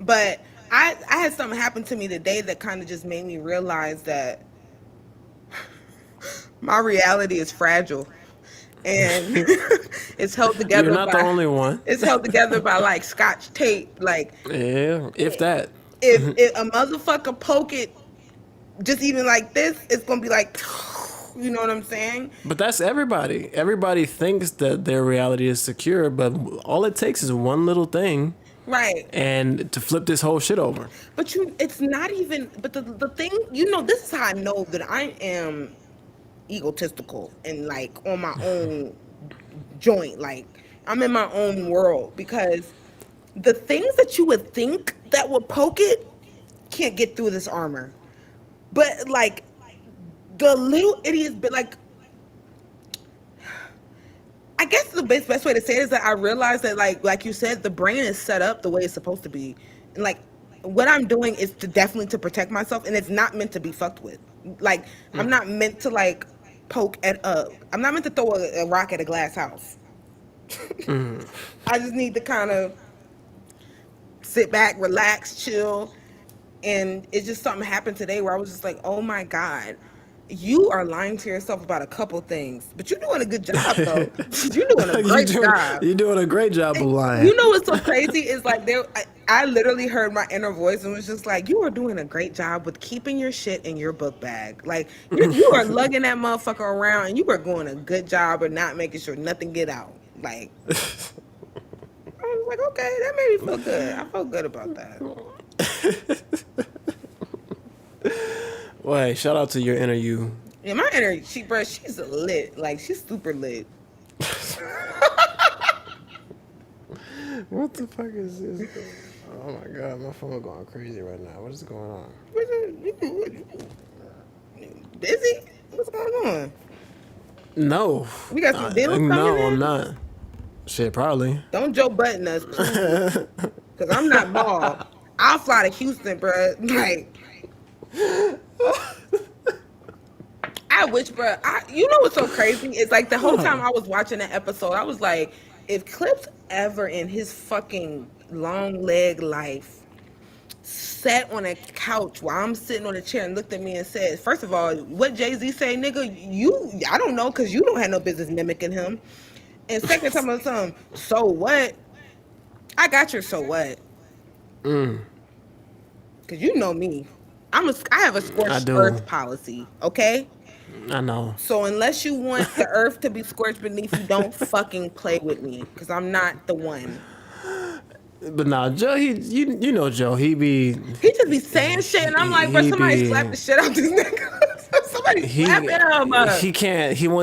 but I had something happen to me today that kind of just made me realize that my reality is fragile and it's held You're together not the by only one. like scotch tape. Like Yeah, if that. if a motherfucker poke it just even like this, it's gonna be like, you know what I'm saying? But that's everybody. Everybody thinks that their reality is secure, but all it takes is one little thing Right. and to flip this whole shit over. But it's not even, but the thing, this is how I know that I am egotistical and like on my own joint. Like I'm in my own world because the things that you would think that would poke it can't get through this armor. But like the little idiots, but like, I guess the best way to say it is that I realized that like you said, the brain is set up the way it's supposed to be, and like what I'm doing is to definitely to protect myself, and it's not meant to be fucked with. Like I'm not meant to like poke at I'm not meant to throw a rock at a glass house. I just need to kind of sit back, relax, chill, and it's just something happened today where I was just like, oh my god. You are lying to yourself about a couple things, but you're doing a good job though. You're doing a great job. You're doing a great job of lying. You know what's so crazy is like I literally heard my inner voice and was just like, you are doing a great job with keeping your shit in your book bag. Like you are lugging that motherfucker around and you are doing a good job of not making sure nothing get out. Like I was like, okay, that made me feel good. I felt good about that. Well, shout out to your inner you. Yeah, my inner she's lit. Like she's super lit. What the fuck is this? Oh my god, my phone going crazy right now. What is going on? Busy? What's going on? No. We got some deals coming No, in? I'm not. Shit, probably. Don't Joe Button us, please. Because I'm not bald. I'll fly to Houston, bro. Like, I wish, bro. You know what's so crazy? It's like the whole time I was watching that episode, I was like, if Clips ever in his fucking long leg life sat on a couch while I'm sitting on a chair and looked at me and said, first of all, what Jay-Z say, nigga, I don't know, because you don't have no business mimicking him. And second time of some, so what? I got your so what? Cause you know me. I have a I scorched do. earth policy, okay? I know. So unless you want the earth to be scorched beneath you, don't fucking play with me. Cause I'm not the one. But nah, Joe, you know Joe, he He just be saying shit and I'm like, bro, somebody slap the shit out this nigga. Somebody slap him.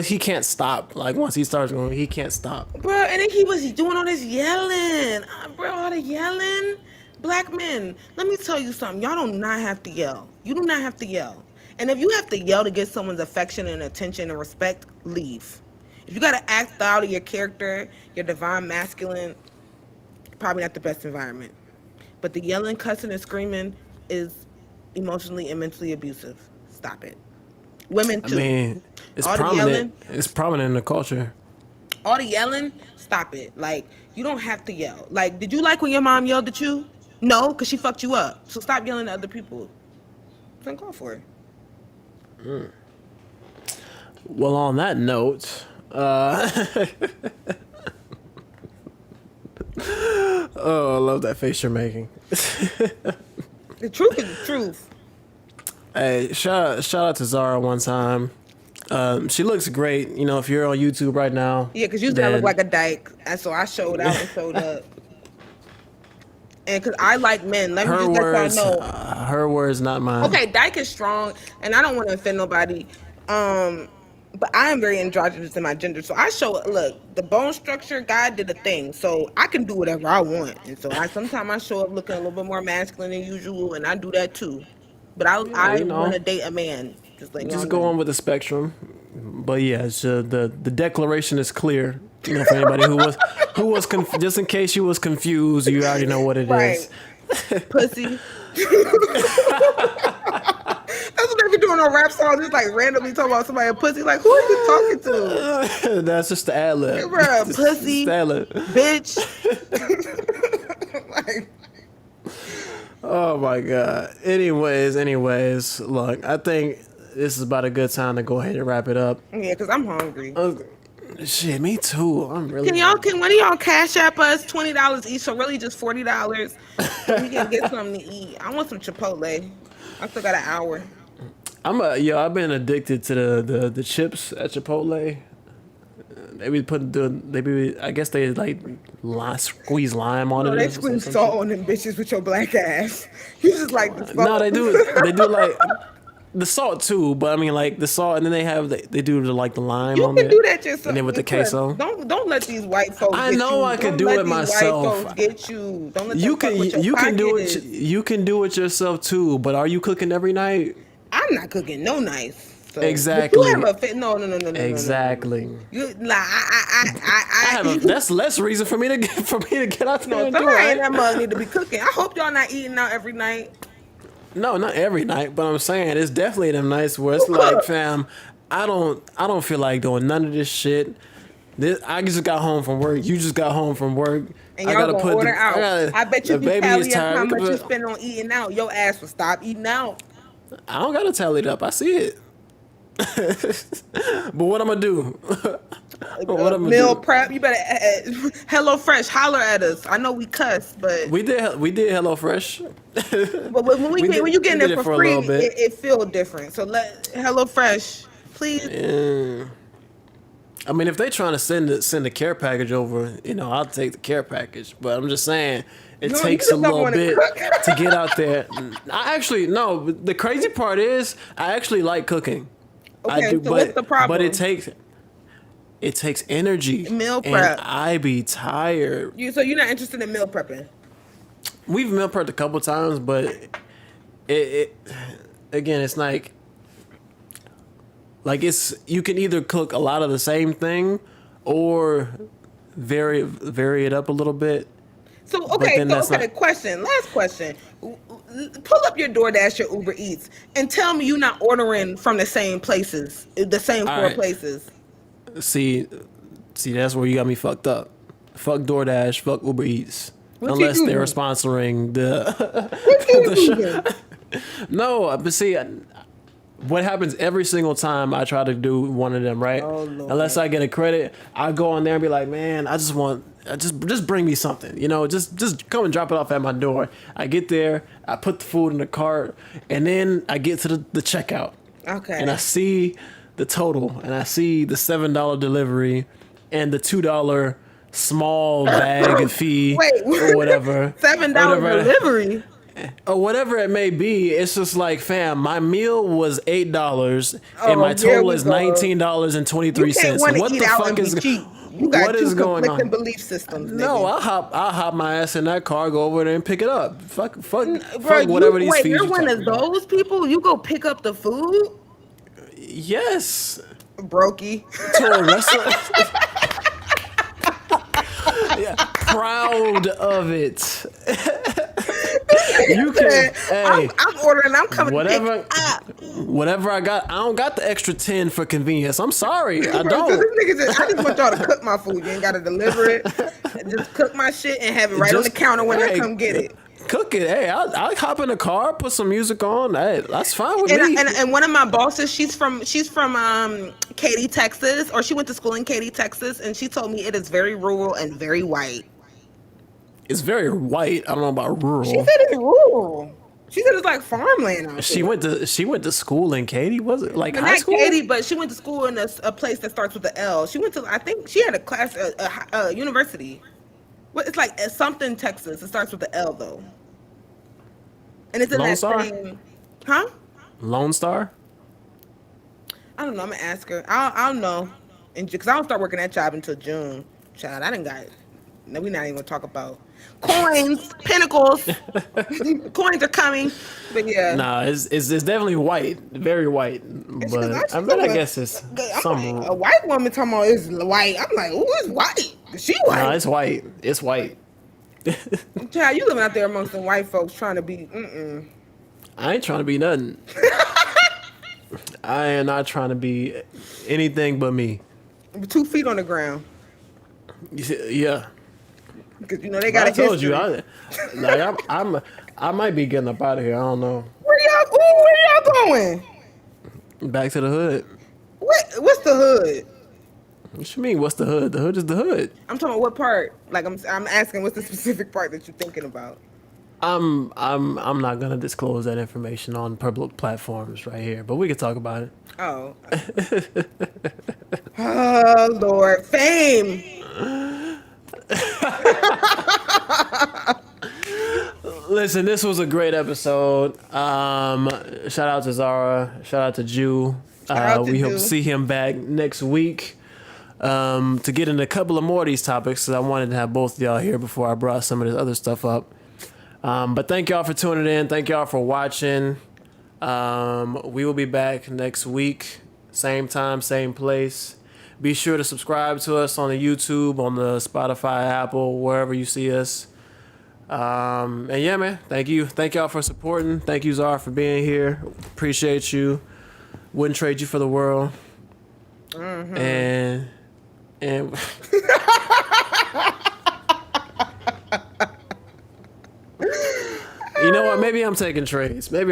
He can't stop. Like once he starts going, he can't stop. Bro, and then he was doing all this yelling. Bro, all the yelling. Black men, let me tell you something. Y'all do not have to yell. You do not have to yell. And if you have to yell to get someone's affection and attention and respect, leave. If you got to act out of your character, your divine masculine, probably not the best environment. But the yelling, cussing, and screaming is emotionally and mentally abusive. Stop it. Women too. I mean, it's All the prominent. yelling. It's prominent in the culture. All the yelling, stop it. Like, you don't have to yell. Like, did you like when your mom yelled at you? No, because she fucked you up. So stop yelling at other people. Don't call for it. Well, on that note, oh, I love that face you're making. The truth is the truth. Hey, shout out to Zara one time. She looks great. You know, if you're on YouTube right now. Yeah, because you used to look like a dyke. And so I showed out and showed up. And because I like men. Let me just let y'all know. Her words, not mine. Okay, dyke is strong. And I don't want to offend nobody. But I am very androgynous in my gender. So I look, the bone structure, God did a thing. So I can do whatever I want. And so sometimes I show up looking a little bit more masculine than usual. And I do that too. But I want to date a man. Just go on with the spectrum. But yeah, so the declaration is clear. You know, for anybody who was just in case you was confused, you already know what it is. Pussy. That's what they be doing on rap songs. Just like randomly talking about somebody a pussy. Like, who are you talking to? That's just the ad lib. Bruh, pussy, bitch. Like, oh my god. Anyways, look, I think this is about a good time to go ahead and wrap it up. Yeah, because I'm hungry. Shit, me too. I'm really. Can one of y'all cash app us $20 each? So really just $40. So we can get something to eat. I want some Chipotle. I still got an hour. I've been addicted to the chips at Chipotle. I guess they like squeeze lime on it. They squeeze salt on them bitches with your black ass. You just like the salt. No, they do like the salt too, but I mean like the salt, and then they do the lime on it. You can do that yourself. And then with the queso. Don't let these white folks. I know I can do it myself. White folks get you. Don't let them You fuck with your can do pockets. it. You can do it yourself too. But are you cooking every night? I'm not cooking no nights. So. Exactly. You have no. Exactly. No. You like I have that's less reason for me to get out there. No, somebody in that mug need to be cooking. I hope y'all not eating out every night. No, not every night, but I'm saying it's definitely them nights where it's like, fam, I don't feel like doing none of this shit. I just got home from work. You just got home from work. And y'all gonna order out. I bet you be tallying how much you spend on eating out. Your ass will stop eating out. I don't gotta tally it up. I see it. But what I'm gonna do? Meal prep. You better HelloFresh holler at us. I know we cuss, but we did HelloFresh. But when you get in there for free, it feels different. So let HelloFresh, please. Yeah. I mean, if they trying to send the care package over, you know, I'll take the care package. But I'm just saying, it takes a little bit to get out there. The crazy part is, I actually like cooking. Okay, I do, so what's the problem? But it takes energy. Meal prep. And I be tired. So you're not interested in meal prepping? We've meal prepped a couple times, but it again, it's like you can either cook a lot of the same thing or vary it up a little bit. So last question. Pull up your DoorDash, your Uber Eats, and tell me you're not ordering from the same places, the same four places. See, that's where you got me fucked up. Fuck DoorDash, fuck Uber Eats. Unless they're sponsoring the show. No, but see, what happens every single time I try to do one of them, right? Oh, Lord. Unless I get a credit, I go on there and be like, man, I just want, just bring me something, you know, just come and drop it off at my door. I get there, I put the food in the cart, and then I get to the checkout. Okay. And I see the total, and I see the $7 delivery and the $2 small bag fee Wait, or whatever. $7 whatever. delivery. Or whatever it may be. It's just like, fam, my meal was $8 and Oh, my here total we is go. $19.23. You can't want to What eat the out fuck and is be cheap. You got what two is going conflicting on? belief systems. No, nigga. I'll hop my ass in that car, go over there and pick it up. Fuck Bro, whatever these wait, fees you're you one talking of about. those people? You go pick up the food? Yes. Brokey. To a restaurant. Yeah, proud of it. You can, hey, I'm ordering. I'm coming whatever, to pick up. whatever I got. I don't got the extra 10 for convenience. I'm sorry, I Bro, don't. this nigga I just want y'all to cook my food. You ain't got to deliver it. Just cook my shit and have it right on the Just- counter when hey, they come get it. Cook it. Hey, I'll hop in the car, put some music on. Hey, that's fine with And, me. and one of my bosses, she's from Katy, Texas, or she went to school in Katy, Texas, and she told me it is very rural and very white. It's very white. I don't know about rural. She said it's rural. She said it's like farmland out She there. went to school in Katy. Was it like But high not school? Katy, but she went to school in a place that starts with the L. She went to, I think she had a class at a university. What it's like something Texas. It starts with the L though. And it's in Lone that Star? same, huh? Lone Star. I don't know. I'm gonna ask her. I'll know, and because I don't start working that job until June. Child, I didn't got. No, we're not even gonna talk about coins, pinnacles. Coins are coming, but yeah. Nah, it's definitely white, very white. And she But was I actually mean, I like- guess it's I'm some. like, a white woman talking about is white. I'm like, ooh, it's white. She white. Nah, it's white. It's white. Child, you living out there amongst some white folks trying to be. I ain't trying to be nothing. I am not trying to be anything but me. 2 feet on the ground Yeah. because you know they got I a told history. you, I might be getting up out of here. I don't know. Where y'all going? Back to the hood. What's the hood? What you mean? What's the hood? The hood is the hood. I'm talking about what part? Like I'm asking what's the specific part that you're thinking about? I'm not gonna disclose that information on public platforms right here, but we can talk about it. Oh. Oh Lord, fame. Listen, this was a great episode. Shout out to Zara. Shout out to Jew. out to We hope Jew. to see him back next week to get into a couple of more of these topics. Because I wanted to have both of y'all here before I brought some of this other stuff up. But thank y'all for tuning in. Thank y'all for watching. We will be back next week. Same time, same place. Be sure to subscribe to us on the YouTube, on the Spotify, Apple, wherever you see us. And yeah, man, thank you. Thank y'all for supporting. Thank you, Zara, for being here. Appreciate you. Wouldn't trade you for the world. And you know what? Maybe I'm taking trades. Let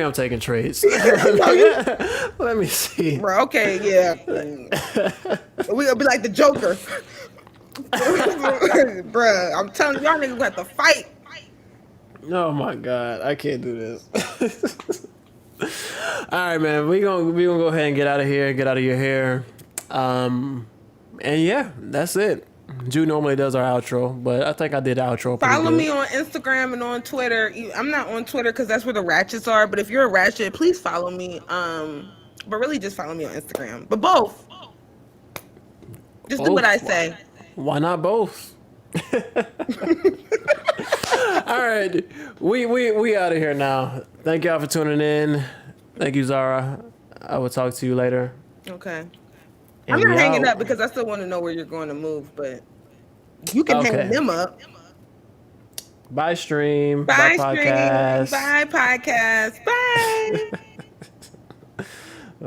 me see. Bro, okay, yeah. We gonna be like the Joker. Bruh, I'm telling y'all niggas got to fight. Oh my God, I can't do this. All right, man. We gonna go ahead and get out of here. Get out of your hair. And yeah, that's it. Jew normally does our outro, but I think I did the outro. pretty Follow good. me on Instagram and on Twitter. I'm not on Twitter because that's where the ratchets are. But if you're a ratchet, please follow me. But really, just follow me on Instagram. But both. Just do what I say. Why not both? All right, we out of here now. Thank y'all for tuning in. Thank you, Zara. I will talk to you later. Okay. And I'm not we hanging out. up because I still want to know where you're going to move. But you can Okay. hang them up. Bye, stream. Bye, Bye, stream. podcast. Bye, podcast. Bye.